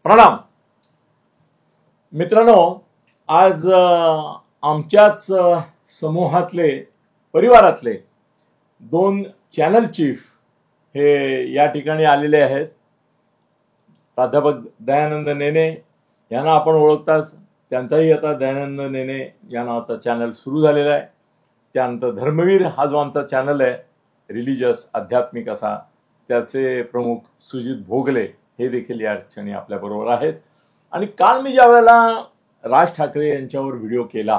प्रणाम मित्रांनो, आज आमच्याच समूहातले परिवारातले दोन चॅनल चीफ हे या ठिकाणी आलेले आहेत. प्राध्यापक दयानंद नेने यांना आपण ओळखताच, त्यांचाही आता दयानंद नेने या नावाचा चॅनल सुरू झालेला आहे. त्यानंतर धर्मवीर हा जो आमचा चॅनल आहे रिलिजियस आध्यात्मिक असा, त्याचे प्रमुख सुजित भोगले हे देखील या क्षणी आपल्याबरोबर आहेत. आणि काल मी ज्या वेळेला राज ठाकरे यांच्यावर व्हिडिओ केला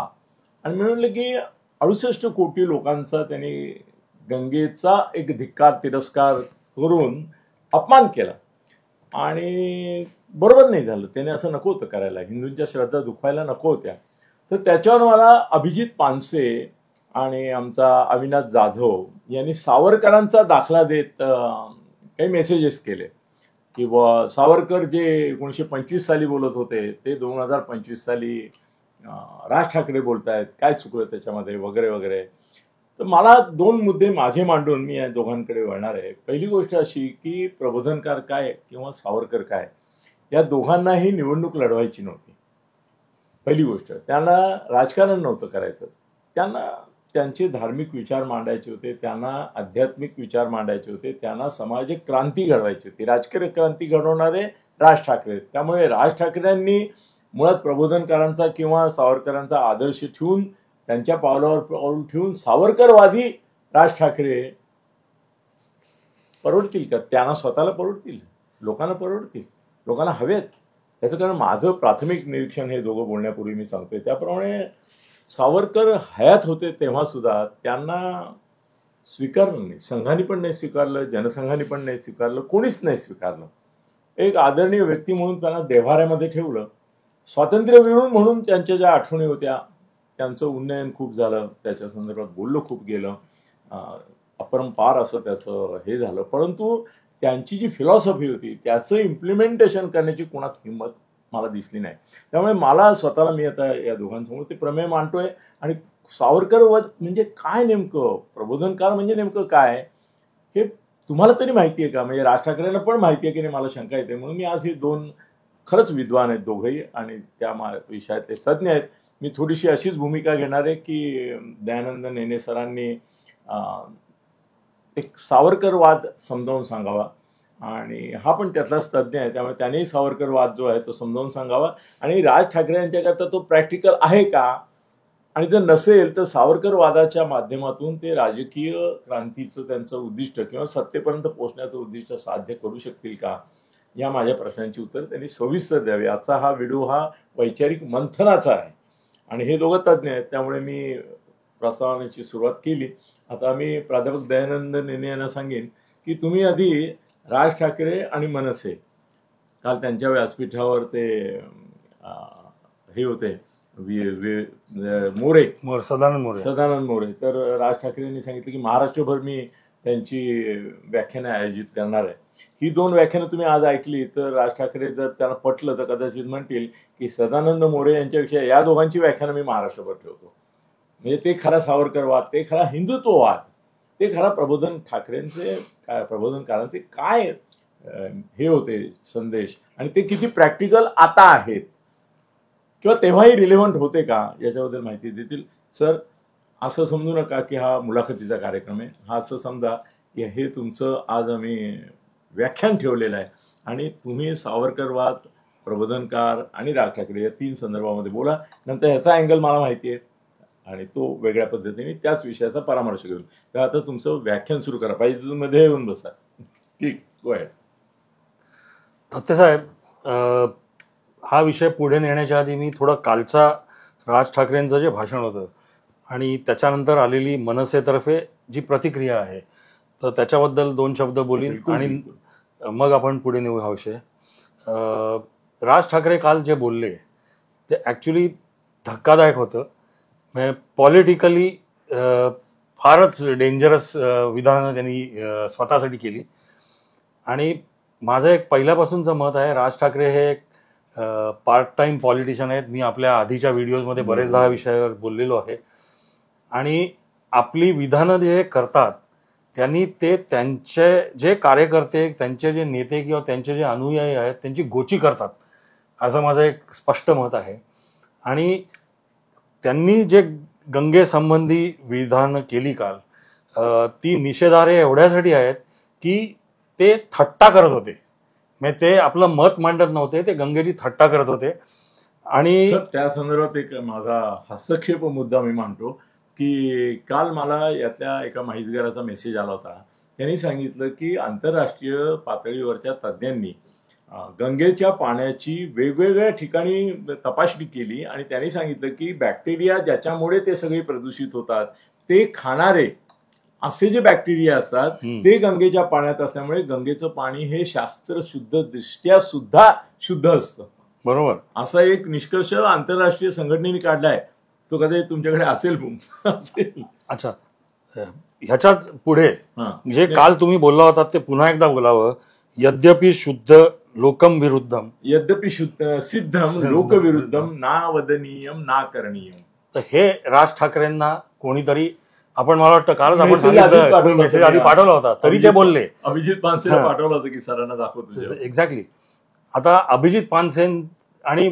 आणि मी म्हटलं की 68 कोटी लोकांचा त्यांनी गंगेचा एक धिक्कार तिरस्कार करून अपमान केला आणि बरोबर नाही झालं. त्याने असं नको होतं करायला, हिंदूंच्या श्रद्धा दुखवायला नको होत्या. तर त्याच्यावर मला अभिजित पानसे आणि आमचा अविनाश जाधव यांनी सावरकरांचा दाखला देत काही मेसेजेस केले की सावरकर जे 1925 साली बोलत होते ते 2025 साली राज ठाकरे बोलतायत, काय चुकलं त्याच्यामध्ये वगैरे वगैरे. तर मला दोन मुद्दे माझे मांडून मी या दोघांकडे वळणार आहे. पहिली गोष्ट अशी की प्रबोधनकार काय किंवा सावरकर काय, या दोघांनाही निवडणूक लढवायची नव्हती. पहिली गोष्ट, त्यांना राजकारण नव्हतं करायचं, त्यांना त्यांचे धार्मिक विचार मांडायचे होते, त्यांना आध्यात्मिक विचार मांडायचे होते, त्यांना सामाजिक क्रांती घडवायची होती. राजकीय क्रांती घडवणारे राज ठाकरे. त्यामुळे राज ठाकरेंनी मुळात प्रबोधनकारांचा किंवा सावरकरांचा आदर्श ठेवून, त्यांच्या पावलावर पाऊल ठेवून सावरकरवादी राज ठाकरे परवडतील का? त्यांना स्वतःला परवडतील, लोकांना परवडतील, लोकांना हवेत. त्याचं कारण माझं प्राथमिक निरीक्षण हे दोघं बोलण्यापूर्वी मी सांगतोय त्याप्रमाणे सावरकर हयात होते तेव्हा सुद्धा त्यांना स्वीकारलं नाही. संघाने पण नाही स्वीकारलं, जनसंघाने पण नाही स्वीकारलं, कोणीच नाही स्वीकारलं. एक आदरणीय व्यक्ती म्हणून त्यांना देव्हाऱ्यामध्ये ठेवलं. स्वातंत्र्यवीर म्हणून त्यांच्या ज्या आठवणी होत्या त्यांचं उन्नयन खूप झालं, त्याच्या संदर्भात बोललं खूप गेलं, अपरंपार असं त्याचं हे झालं. परंतु त्यांची जी फिलॉसॉफी होती त्याचं इम्प्लिमेंटेशन करण्याची कोणात हिंमत मला दिसली नाही. त्यामुळे मला स्वतःला, मी आता या दोघांसमोर ते प्रमेय मांडतोय. आणि सावरकर म्हणजे काय नेमकं, प्रबोधनकार म्हणजे नेमकं काय हे तुम्हाला तरी माहिती आहे का? म्हणजे राज ठाकरेंना पण माहिती आहे की नाही मला शंका येते. म्हणून मी आज हे दोन खरंच विद्वान आहेत दोघंही आणि त्या विषयातले तज्ज्ञ आहेत. मी थोडीशी अशीच भूमिका घेणार आहे की दयानंद नेने सरांनी एक सावरकरवाद समजावून सांगावा आणि हा पण त्यातलाच तज्ज्ञ आहे, त्यामुळे त्यानेही सावरकरवाद जो आहे तो समजावून सांगावा. आणि राज ठाकरे यांच्याकरता तो प्रॅक्टिकल आहे का, आणि जर नसेल तर सावरकरवादाच्या माध्यमातून ते राजकीय क्रांतीचं त्यांचं उद्दिष्ट किंवा सत्तेपर्यंत पोहोचण्याचं उद्दिष्ट साध्य करू शकतील का, या माझ्या प्रश्नांची उत्तर त्यांनी सविस्तर द्यावी. आजचा हा व्हिडिओ हा वैचारिक मंथनाचा आहे आणि हे दोघं तज्ज्ञ आहेत, त्यामुळे मी प्रस्तावनेची सुरुवात केली. आता मी प्राध्यापक दयानंद नेने यांना सांगेन की तुम्ही आधी राज ठाकरे आणि मनसे, काल त्यांच्या व्यासपीठावर ते हे होते सदानंद मोरे, तर राज ठाकरे यांनी सांगितलं की महाराष्ट्रभर मी त्यांची व्याख्यानं आयोजित करणार आहे. ही दोन व्याख्यानं तुम्ही आज ऐकली तर राज ठाकरे जर त्यांना पटलं तर कदाचित म्हणतील की सदानंद मोरे यांच्याविषयी या दोघांची व्याख्यानं मी महाराष्ट्रभर ठेवतो. म्हणजे ते खरा सावरकरवाद, ते खरा हिंदुत्ववाद, ते खरा प्रबोधन ठाकरेंचे काय, प्रबोधनकारांचे काय हे होते संदेश, आणि ते किती प्रॅक्टिकल आता आहेत किंवा तेव्हाही रिलेव्हंट होते का याच्याबद्दल माहिती देतील. सर, असं समजू नका की हा मुलाखतीचा कार्यक्रम आहे, हा असं समजा की हे तुमचं आज आम्ही व्याख्यान ठेवलेलं आहे आणि तुम्ही सावरकरवाद, प्रबोधनकार आणि राज ठाकरे या तीन संदर्भामध्ये बोला. नंतर ह्याचा अँगल मला माहिती आहे आणि तो वेगळ्या पद्धतीने त्याच विषयाचा परामर्श घेऊन. तर आता तुमचं व्याख्यान सुरू करा, पाहिजे तुम्ही मध्ये येऊन बसा. ठीक, गो अहेड. साहेब, हा विषय पुढे नेण्याच्या आधी मी थोडं कालचा राज ठाकरेंचं जे भाषण होतं आणि त्याच्यानंतर आलेली मनसेतर्फे जी प्रतिक्रिया आहे तर त्याच्याबद्दल दोन शब्द बोलीन आणि मग आपण पुढे नेऊ हा विषय. राज ठाकरे काल जे बोलले ते ॲक्च्युली धक्कादायक होतं. म्हणजे पॉलिटिकली फारच डेंजरस विधानं त्यांनी स्वतःसाठी केली. आणि माझं एक पहिल्यापासूनचं मत आहे, राज ठाकरे हे एक पार्ट टाइम पॉलिटिशियन आहेत. मी आपल्या आधीच्या व्हिडिओजमध्ये बरेचदा हा विषयावर बोललेलो आहे. आणि आपली विधानं जे करतात त्यांनी ते त्यांचे जे कार्यकर्ते, त्यांचे जे नेते किंवा त्यांचे जे अनुयायी आहेत त्यांची गोची करतात. असं माझं एक स्पष्ट मत आहे. आणि त्यांनी जे गंगेसंबंधी विधानं केली काल, ती निषेधार्ह एवढ्यासाठी आहेत की ते थट्टा करत होते. म्हणजे ते आपलं मत मांडत नव्हते, ते गंगेची थट्टा करत होते. आणि सर, त्या संदर्भात एक माझा हस्तक्षेप मुद्दा मी मांडतो की काल मला यातल्या एका माहितगाराचा मेसेज आला होता. त्यांनी सांगितलं की आंतरराष्ट्रीय पातळीवरच्या तज्ज्ञांनी गंगेच्या पाण्याची वेगवेगळ्या ठिकाणी तपासणी केली आणि त्यांनी सांगितलं की बॅक्टेरिया ज्याच्यामुळे ते सगळे प्रदूषित होतात ते खाणारे असे जे बॅक्टेरिया असतात ते गंगेच्या पाण्यात असल्यामुळे गंगेचं पाणी हे शास्त्रशुद्ध दृष्ट्या सुद्धा शुद्ध असतं. बरोबर, असा एक निष्कर्ष आंतरराष्ट्रीय संघटनेने काढलाय. तो कदाचित तुमच्याकडे असेल. अच्छा, ह्याच्याच पुढे जे काल तुम्ही बोलला होता ते पुन्हा एकदा बोलावं. यद्यपि शुद्ध लोकम विरुद्धम, यद्यपि सिद्धम लोकविरुद्धम ना वदनीयम ना करणीयम. तर हे राज ठाकरेंना कोणीतरी, आपण मला वाटतं कालच आपण मेसेज आधी पाठवला होता तरी ते बोलले. अभिजित पानसेला पाठवला होता की सरांना दाखवतो. एक्झॅक्टली. आता अभिजित पानसे आणि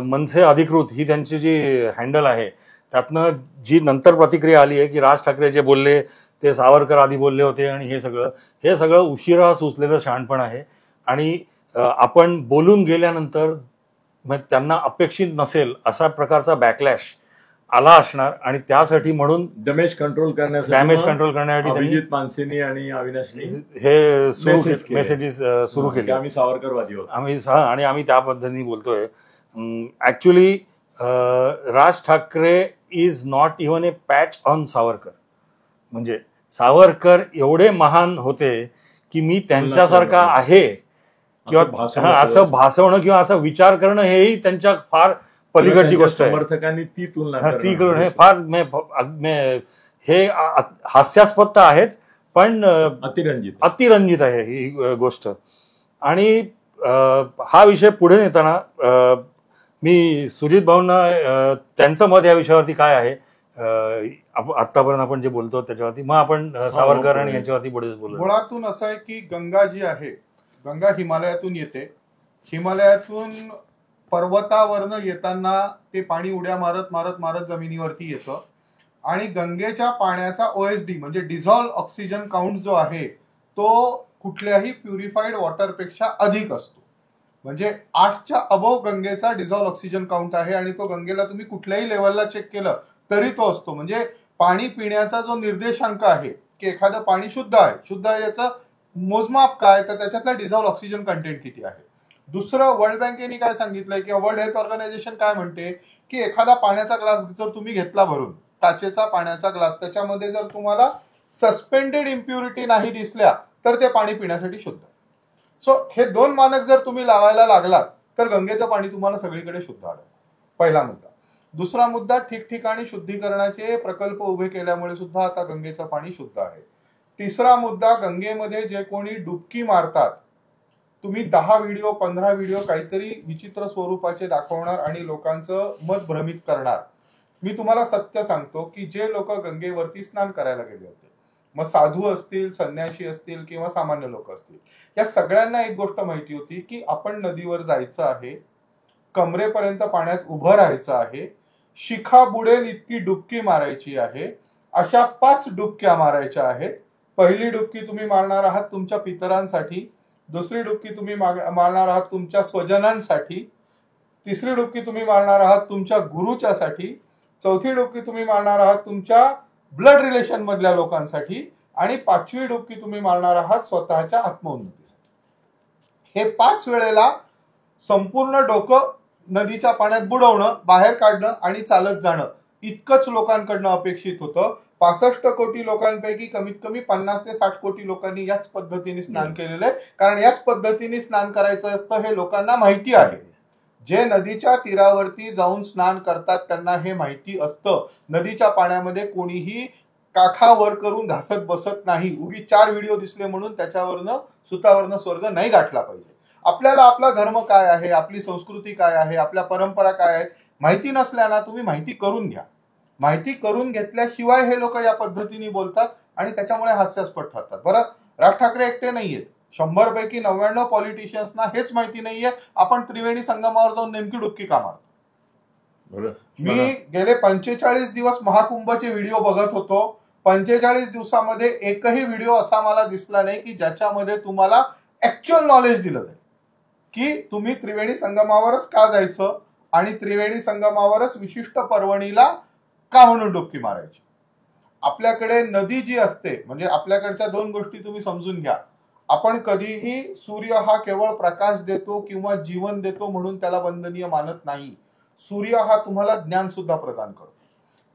मनसे अधिकृत ही त्यांची जी हँडल आहे त्यातनं जी नंतर प्रतिक्रिया आली आहे की राज ठाकरे जे बोलले ते सावरकर आधी बोलले होते आणि हे सगळं उशिरा सुचलेलं शहाणपण आहे. आणि आपण बोलून गेल्यानंतर त्यांना अपेक्षित नसेल असा प्रकारचा बॅकलॅश आला असणार आणि त्यासाठी म्हणून डॅमेज कंट्रोल करण्यासाठी अभिजित पानसेनी आणि अविनाशनी हे मेसेजेस सुरू केले. आम्ही सावरकरवादी आहोत आणि आम्ही त्या पद्धतीने बोलतोय. Actually Raj Thackeray is not even A patch on Savarkar. म्हणजे सावरकर एवढे महान होते की मी त्यांच्यासारखा आहे किंवा असं भासवणं किंवा असा विचार करणं हेही त्यांच्या फार पलीकडची गोष्ट आहे. समर्थकांनी ती तुलना करून हे फार हे हास्यास्पद तर आहेच पण अतिरंजित आहे ही गोष्ट. आणि हा विषय पुढे नेताना मी सुजित भाऊंना त्यांचं मत या विषयावरती काय आहे आतापर्यंत आपण जे बोलतो त्याच्यावरती, मग आपण सावरकर आणि यांच्यावरती पुढे बोलू. मुळातून असं आहे की गंगा जी आहे, गंगा हिमालयातून येते. हिमालयातून पर्वतावरनं येताना ते पाणी उड्या मारत मारत मारत जमिनीवरती येतं आणि गंगेच्या पाण्याचा OSD म्हणजे डिझॉल्व ऑक्सिजन काउंट जो आहे तो कुठल्याही प्युरिफाईड वॉटरपेक्षा अधिक असतो. म्हणजे 8च्या अबोव गंगेचा डिझॉल्व ऑक्सिजन काउंट आहे आणि तो गंगेला तुम्ही कुठल्याही लेवलला चेक केलं तरी तो असतो. म्हणजे पाणी पिण्याचा जो निर्देशांक आहे की एखादं पाणी शुद्ध आहे याचं मोजमाप काय, तर त्याच्यातला डिझॉल्व ऑक्सिजन कंटेंट किती आहे. दुसरं, वर्ल्ड बँकेने काय सांगितलंय किंवा वर्ल्ड हेल्थ ऑर्गनायझेशन काय म्हणते की एखादा पाण्याचा ग्लास जर तुम्ही घेतला भरून, काचेचा पाण्याचा ग्लास, त्याच्यामध्ये जर तुम्हाला सस्पेंडेड इम्प्युरिटी नाही दिसल्या तर ते पाणी पिण्यासाठी शुद्ध आहे. सो हे 2 मानक जर तुम्ही लावायला लागलात तर गंगेचं पाणी तुम्हाला सगळीकडे शुद्ध आढळेल. पहिला मुद्दा. दुसरा मुद्दा, ठिकठिकाणी शुद्धीकरणाचे प्रकल्प उभे केल्यामुळे सुद्धा आता गंगेचं पाणी शुद्ध आहे. तिसरा मुद्दा, गंगेमध्ये जे कोणी डुबकी मारतात, तुम्ही 10 व्हिडिओ 15 व्हिडिओ काहीतरी विचित्र स्वरूपाचे दाखवणार आणि लोकांचं मत भ्रमित करणार. मी तुम्हाला सत्य सांगतो की जे लोक गंगेवरती स्नान करायला गेले होते, मग साधू असतील, संन्याशी असतील किंवा सामान्य लोक असतील, या सगळ्यांना एक गोष्ट माहिती होती की आपण नदीवर जायचं आहे, कमरेपर्यंत पाण्यात उभं राहायचं आहे, शिखा बुडेल इतकी डुबकी मारायची आहे. अशा 5 डुबक्या मारायच्या आहेत. पहिली डुबकी तुम्ही मारणार आहात तुमच्या पितरांसाठी, दुसरी डुबकी तुम्ही मारणार आहात तुमच्या स्वजनांसाठी, तिसरी डुबकी तुम्ही मारणार आहात तुमच्या गुरुच्यासाठी, चौथी डुबकी तुम्ही मारणार आहात तुमच्या ब्लड रिलेशन मधल्या लोकांसाठी आणि 5वी डुबकी तुम्ही मारणार आहात स्वतःच्या आत्मोन्नतीसाठी. हे 5 वेळेला संपूर्ण डोकं नदीच्या पाण्यात बुडवणं, बाहेर काढणं आणि चालत जाणं इतकंच लोकांकडनं अपेक्षित होतं. 65 कोटी लोकांपैकी कमीत कमी 50 ते 60 कोटी लोकांनी याच पद्धतीने स्नान केलेलं आहे. कारण याच पद्धतीने स्नान करायचं असतं हे लोकांना माहिती आहे. जे नदीच्या तीरावरती जाऊन स्नान करतात त्यांना हे माहिती असतं. नदीच्या पाण्यामध्ये कोणीही काखावर करून घासत बसत नाही. उगी 4 व्हिडिओ दिसले म्हणून त्याच्यावरनं सुतावरनं स्वर्ग नाही गाठला पाहिजे. आपल्याला आपला धर्म काय आहे, आपली संस्कृती काय आहे, आपल्या परंपरा काय आहेत माहिती नसल्याना तुम्ही माहिती करून घ्या. माहिती करून घेतल्याशिवाय हे लोक या पद्धतीने बोलतात आणि त्याच्यामुळे हास्यास्पद ठरतात. बरं, राज ठाकरे एकटे नाहीयेत. 100 पैकी 99 पॉलिटिशियन्सना हेच माहिती नाहीये आपण त्रिवेणी संगमावर जाऊन नेमकी डुबकी का मारतो. मी गेले 45 दिवस महाकुंभचे व्हिडिओ बघत होतो. 45 दिवसामध्ये एकही व्हिडिओ असा मला दिसला नाही की ज्याच्यामध्ये तुम्हाला ऍक्च्युअल नॉलेज दिलं जाईल की तुम्ही त्रिवेणी संगमावरच का जायचं आणि त्रिवेणी संगमावरच विशिष्ट पर्वणीला का म्हणून डुबकी मारायची. आपल्याकडे नदी जी असते, म्हणजे आपल्याकडच्या दोन गोष्टी तुम्ही समजून घ्या. आपण कधीही सूर्य हा केवळ प्रकाश देतो किंवा जीवन देतो म्हणून त्याला वंदनीय मानत नाही. सूर्य हा तुम्हाला ज्ञान सुद्धा प्रदान करतो.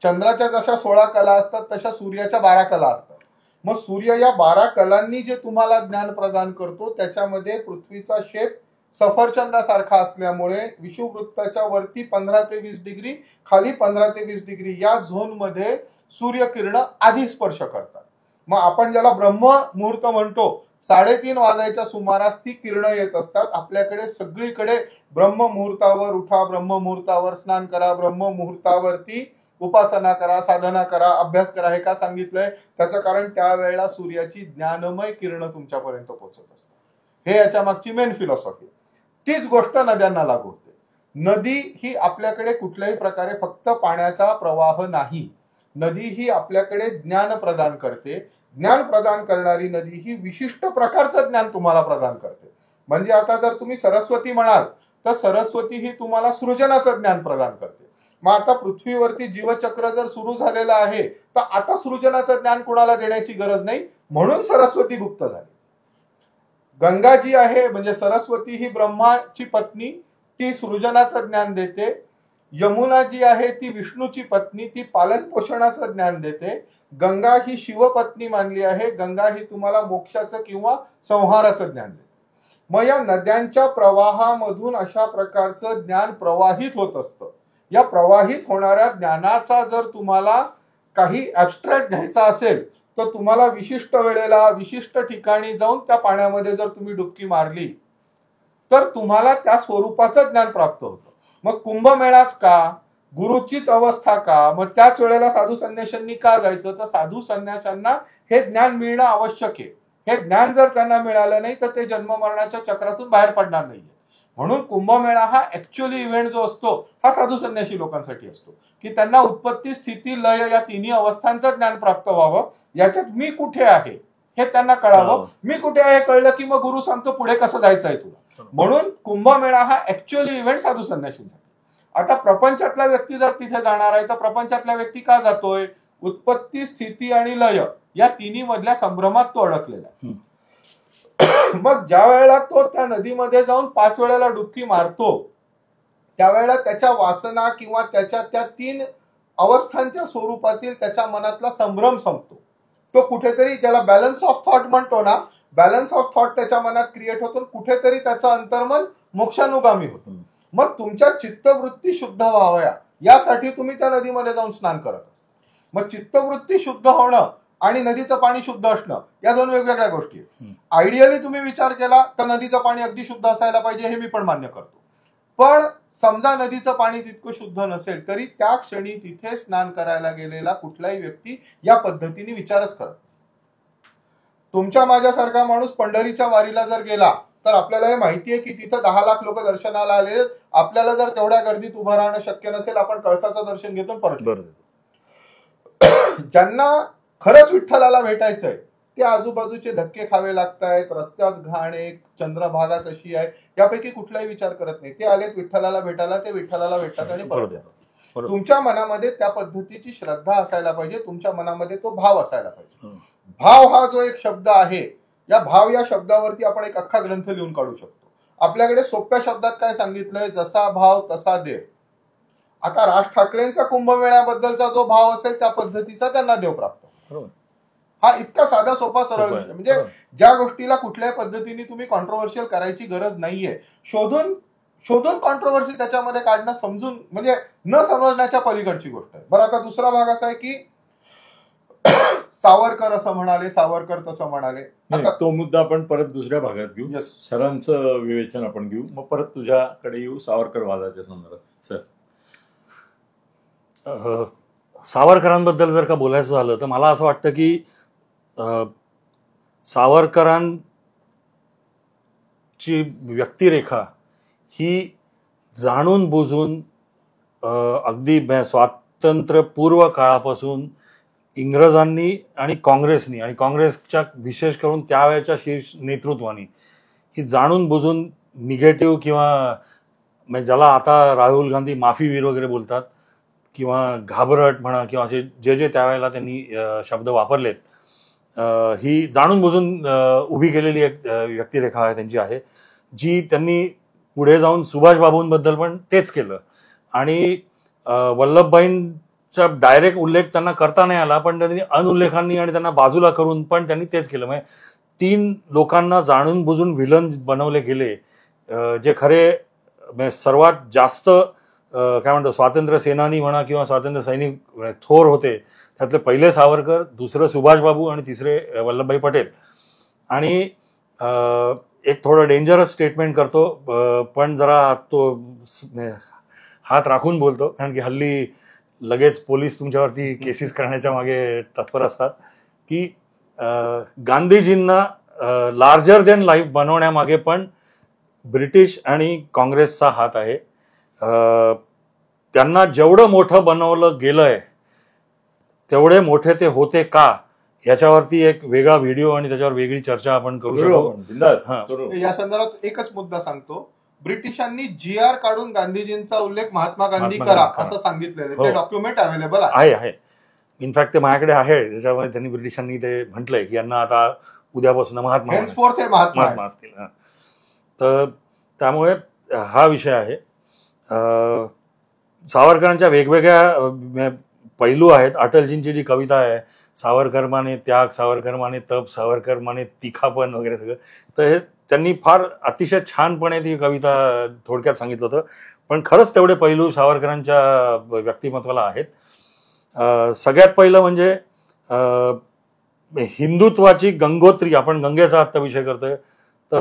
चंद्राच्या जशा 16 कला असतात तशा सूर्याच्या 12 कला असतात. मग सूर्य या 12 कलांनी जे तुम्हाला ज्ञान प्रदान करतो त्याच्यामध्ये पृथ्वीचा शेप सफरचंदासारखा असल्यामुळे विषुववृत्ताच्या वरती 15 ते 20 डिग्री, खाली 15 ते 20 डिग्री या झोनमध्ये सूर्यकिरण आधी स्पर्श करतात. मग आपण ज्याला ब्रह्म मुहूर्त म्हणतो, 3:30 वाजायच्या सुमारास ती किरणं येत असतात. आपल्याकडे सगळीकडे ब्रह्म मुहूर्तावर उठा, ब्रह्म मुहूर्तावर स्नान करा, ब्रह्म मुहूर्तावरती उपासना करा, साधना करा, अभ्यास करा. हे का सांगितलंय? त्याचं कारण त्यावेळेला सूर्याची ज्ञानमय किरणं तुमच्यापर्यंत पोहोचत असतात. हे याच्या मागची मेन फिलॉसॉफी. तीच गोष्ट नद्यांना लागू होते. नदी ही आपल्याकडे कुठल्याही प्रकारे फक्त पाण्याचा प्रवाह नाही. नदी ही आपल्याकडे ज्ञान प्रदान करते. ज्ञान प्रदान करणारी नदी ही विशिष्ट प्रकारचं ज्ञान तुम्हाला प्रदान करते. म्हणजे आता जर तुम्ही सरस्वती म्हणाल तर सरस्वती ही तुम्हाला सृजनाचं ज्ञान प्रदान करते. मग आता पृथ्वीवरती जीवचक्र जर सुरू झालेलं आहे तर आता सृजनाचं ज्ञान कोणाला देण्याची गरज नाही, म्हणून सरस्वती गुप्त झाली. गंगा जी आहे म्हणजे सरस्वती ही ब्रह्माची पत्नी, ती सृजनाचं ज्ञान देते. यमुना जी आहे ती विष्णूची पत्नी, ती पालन पोषणाचं ज्ञान देते. गंगा ही शिवपत्नी मानली आहे. गंगा ही तुम्हाला मोक्षाचं किंवा संहाराचं ज्ञान देते. मग या नद्यांच्या प्रवाहामधून अशा प्रकारचं ज्ञान प्रवाहित होत असतं. या प्रवाहित होणाऱ्या ज्ञानाचा जर तुम्हाला काही ऍबस्ट्रॅक्ट घ्यायचा असेल तर तुम्हाला विशिष्ट वेळेला विशिष्ट ठिकाणी जाऊन त्या पाण्यामध्ये जर तुम्ही डुबकी मारली तर तुम्हाला त्या स्वरूपाचं ज्ञान प्राप्त होतं. मग कुंभमेळाच का? गुरुचीच अवस्था का? मग त्याच वेळेला साधू संन्याशांनी का जायचं? तर साधू संन्याशांना हे ज्ञान मिळणं आवश्यक आहे. हे ज्ञान जर त्यांना मिळालं नाही तर ते जन्म मरणाच्या चक्रातून बाहेर पडणार नाहीये. म्हणून कुंभमेळा हा ऍक्च्युअली इव्हेंट जो असतो हा साधू संन्यासी लोकांसाठी असतो की त्यांना उत्पत्ती, स्थिती, लय या तिन्ही अवस्थांचं ज्ञान प्राप्त व्हावं. याच्यात मी कुठे आहे हे त्यांना कळावं. मी कुठे आहे कळलं की मग गुरु सांगतो पुढे कसं जायचं आहे तुला. म्हणून कुंभमेळा हा ऍक्च्युअली इव्हेंट साधू संन्यासींसाठी. आता प्रपंचातला व्यक्ती जर तिथे जाणार आहे तर प्रपंचातला व्यक्ती का जातोय? उत्पत्ती, स्थिती आणि लय या तिन्ही मधल्या संभ्रमात तो अडकलेला आहे. मग ज्या वेळेला तो त्या नदीमध्ये जाऊन 5 वेळेला डुबकी मारतो त्यावेळेला त्याच्या वासना किंवा त्याच्या त्या 3 अवस्थांच्या स्वरूपातील त्याच्या मनातला संभ्रम संपतो. तो कुठेतरी, ज्याला बॅलन्स ऑफ थॉट म्हणतो ना, बॅलन्स ऑफ थॉट त्याच्या मनात क्रिएट होतो. कुठेतरी त्याचं अंतर्मन मोक्षानुगामी होतं. मग तुमच्या चित्तवृत्ती शुद्ध व्हाव्या यासाठी तुम्ही त्या नदीमध्ये जाऊन स्नान करत असता. मग चित्तवृत्ती शुद्ध होणं आणि नदीचं पाणी शुद्ध असणं या दोन वेगवेगळ्या गोष्टी आहेत. आयडियली तुम्ही विचार केला तर नदीचं पाणी अगदी शुद्ध असायला पाहिजे हे मी पण मान्य करतो. पण समजा नदीचं पाणी तितकं शुद्ध नसेल तरी त्या क्षणी तिथे स्नान करायला गेलेला कुठलाही व्यक्ती या पद्धतीने विचारच करत. तुमच्या माझ्यासारखा माणूस पंढरीच्या वारीला जर गेला तर आपल्याला हे माहितीये की तिथं 10 लाख लोक दर्शनाला आलेले. आपल्याला जर तेवढ्या गर्दीत उभं राहणं शक्य नसेल, आपण कळसाचं दर्शन घेतो परत. ज्यांना खरंच विठ्ठलाला भेटायचंय ते आजूबाजूचे धक्के खावे लागतायत, रस्त्याच घाण आहे, चंद्रभागाच अशी आहे, यापैकी कुठलाही विचार करत नाही. ते आलेत विठ्ठलाला भेटायला, ते विठ्ठलाला भेटतात आणि परत येतात. तुमच्या मनामध्ये त्या पद्धतीची श्रद्धा असायला पाहिजे. तुमच्या मनामध्ये तो भाव असायला पाहिजे. भाव हा जो एक शब्द आहे, या भाव या शब्दावरती आपण एक अख्खा ग्रंथ लिहून काढू शकतो. आपल्याकडे सोप्या शब्दात काय सांगितलंय? जसा भाव तसा देव. आता राज ठाकरेंचा कुंभमेळ्याबद्दलचा जो भाव असेल त्या पद्धतीचा त्यांना देव प्राप्त. हा इतका साधा सोपा सरळ विषय. म्हणजे ज्या गोष्टीला कुठल्याही पद्धतीने तुम्ही कॉन्ट्रोवर्शियल करायची गरज नाहीये. शोधून कॉन्ट्रोवर्सी त्याच्यामध्ये काढणं समजून म्हणजे न समजण्याच्या पलीकडची गोष्ट आहे. बरं, आता दुसरा भाग असा आहे की सावरकर असं म्हणाले, सावरकर तसं म्हणाले. तो मुद्दा आपण परत दुसऱ्या भागात घेऊ. सरांचं विवेचन आपण घेऊ, मग परत तुझ्याकडे येऊ सावरकर वादाच्या संदर्भात. सर, सावरकरांबद्दल जर का बोलायचं झालं तर मला असं वाटतं की ची व्यक्तिरेखा ही जाणून बुजून अगदी स्वातंत्र्यपूर्व काळापासून इंग्रजांनी आणि काँग्रेसनी आणि काँग्रेसच्या विशेष करून त्यावेळेच्या शीर्ष नेतृत्वानी ही जाणून बुजून निगेटिव्ह किंवा म्हणजे ज्याला आता राहुल गांधी माफीवीर वगैरे बोलतात किंवा घाबरट म्हणा किंवा असे जे जे त्यावेळेला त्यांनी शब्द वापरलेत, ही जाणून बुजून उभी केलेली एक व्यक्तिरेखा आहे त्यांची आहे, जी त्यांनी पुढे जाऊन सुभाषबाबूंबद्दल पण तेच केलं. आणि वल्लभभाईंचा डायरेक्ट उल्लेख त्यांना करता नाही आला, पण त्यांनी अनउल्लेखांनी आणि त्यांना बाजूला करून पण त्यांनी तेच केलं. म्हणजे 3 लोकांना जाणून बुजून व्हिलन बनवले गेले, जे खरे सर्वात जास्त काय म्हणतो स्वातंत्र्य सेनानी म्हणा किंवा स्वातंत्र्य सैनिक थोर होते. त्यातले पहिले सावरकर, दुसरं सुभाषबाबू आणि तिसरे वल्लभभाई पटेल. आणि एक थोडं डेंजरस स्टेटमेंट करतो, पण जरा तो हात राखून बोलतो, कारण की हल्ली लगेच पोलीस तुमच्यावरती केसेस करण्याच्या मागे तत्पर असतात, की गांधीजींना लार्जर देन लाईफ बनवण्यामागे पण ब्रिटिश आणि काँग्रेसचा हात आहे. त्यांना जेवढं मोठं बनवलं गेलंय तेवढे मोठे ते होते का, याच्यावरती एक वेगळा व्हिडिओ आणि त्याच्यावर वेगळी चर्चा आपण करू शकतो. या संदर्भात एकच मुद्दा सांगतो. ब्रिटिशांनी GR काढून गांधीजींचा उल्लेख महात्मा गांधी करा असं सांगितलेलं, ते डॉक्युमेंट अवेलेबल आहे. इनफॅक्ट ते माझ्याकडे आहे, त्याच्यामध्ये त्यांनी ब्रिटिशांनी ते म्हटलंय की यांना आता उद्यापासून महात्मा असतील. तर त्यामुळे हा विषय आहे. सावरकरांच्या वेगवेगळ्या पैलू आहेत. अटलजींची जी कविता आहे, सावरकर माने त्याग, सावरकर माने तप, सावरकर माने तिखापन वगैरे सगळं, तर हे त्यांनी फार अतिशय छानपणे ती कविता थोडक्यात सांगितलं होतं. पण खरंच तेवढे पैलू सावरकरांच्या व्यक्तिमत्वाला आहेत. सगळ्यात पहिलं म्हणजे हिंदुत्वाची गंगोत्री. आपण गंगेचा आत्ता विषय करतोय, तर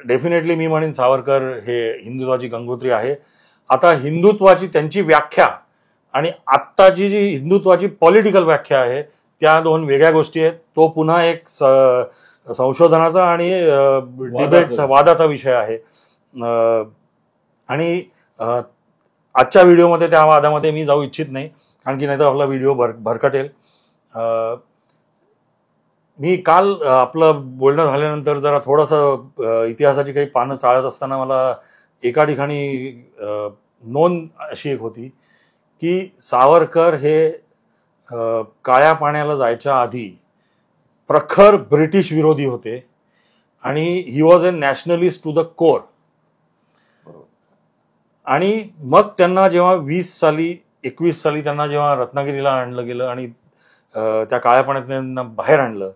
डेफिनेटली मी म्हणेन सावरकर हे हिंदुत्वाची गंगोत्री आहे. आता हिंदुत्वाची त्यांची व्याख्या आणि आत्ताची जी हिंदुत्वाची पॉलिटिकल व्याख्या आहे, त्या 2 वेगळ्या गोष्टी आहेत. तो पुन्हा एक संशोधनाचा आणि डिबेटचा, वादाचा विषय आहे. आणि आजच्या व्हिडिओमध्ये त्या वादामध्ये मी जाऊ इच्छित नाही, कारण की नाही तर आपला व्हिडिओ भरकटेल. मी काल आपलं बोलणं झाल्यानंतर जरा थोडंसं इतिहासाची काही पानं चाळत असताना मला एका ठिकाणी नोंद अशी एक होती की सावरकर हे काळ्या पाण्याला जायच्या आधी प्रखर ब्रिटिश विरोधी होते आणि he was a nationalist to the core. आणि मग त्यांना जेव्हा 21 साली त्यांना जेव्हा रत्नागिरीला आणलं गेलं आणि त्या काळ्या पाण्यात त्यांना बाहेर आणलं,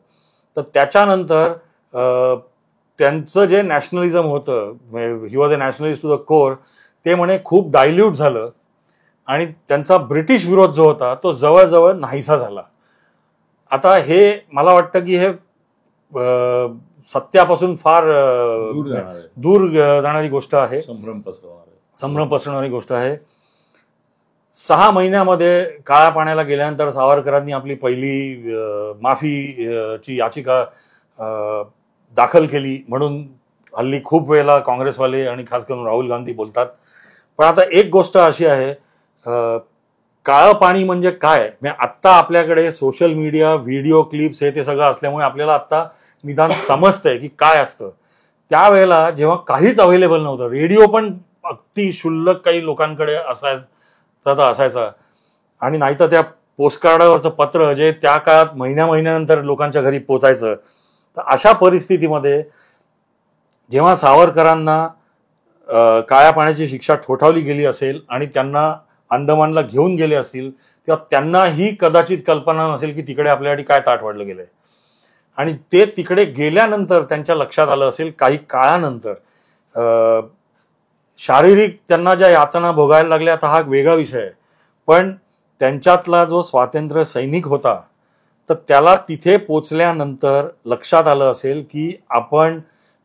तर त्याच्यानंतर त्यांचं जे नॅशनलिझम होतं, he was a nationalist to the core, ते म्हणे खूप डायल्यूट झालं आणि त्यांचा ब्रिटिश विरोध जो होता तो जवळजवळ नाहीसा झाला. आता हे मला वाटतं की हे सत्यापासून फार दूर जाणारी गोष्ट आहे, संभ्रम पसरवणारी गोष्ट आहे. 6 महिन्यामध्ये काळ्या पाण्याला गेल्यानंतर सावरकरांनी आपली पहिली माफीची याचिका दाखल केली, म्हणून हल्ली खूप वेळेला काँग्रेसवाले आणि खास करून राहुल गांधी बोलतात. पण आता एक गोष्ट अशी आहे, काळं पाणी म्हणजे काय, आत्ता आपल्याकडे सोशल मीडिया, व्हिडिओ क्लिप्स हे ते सगळं असल्यामुळे आपल्याला आत्ता निदान समजतंय की काय असतं. त्यावेळेला जेव्हा काहीच अवेलेबल नव्हतं, रेडिओ पण अगदी क्षुल्लक काही लोकांकडे असायचा आणि नाहीतर त्या पोस्टकार्डावरचं पत्र जे त्या काळात महिन्यानंतर लोकांच्या घरी पोचायचं. तर अशा परिस्थितीमध्ये जेव्हा सावरकरांना काळ्या पाण्याची शिक्षा ठोठावली गेली असेल आणि त्यांना अंदमानला घेऊन गेले असतील, तेव्हा त्यांना ही कदाचित कल्पना नसेल की तिकडे आपल्यासाठी काय ताट वाढलं गेलंय. आणि ते तिकडे गेल्यानंतर त्यांच्या लक्षात आलं असेल काही काळानंतर. शारीरिक त्यांना ज्या यातना भोगायला लागल्या तर हा वेगळा विषय आहे, पण त्यांच्यातला जो स्वातंत्र्य सैनिक होता, तर त्याला तिथे पोचल्यानंतर लक्षात आलं असेल की आपण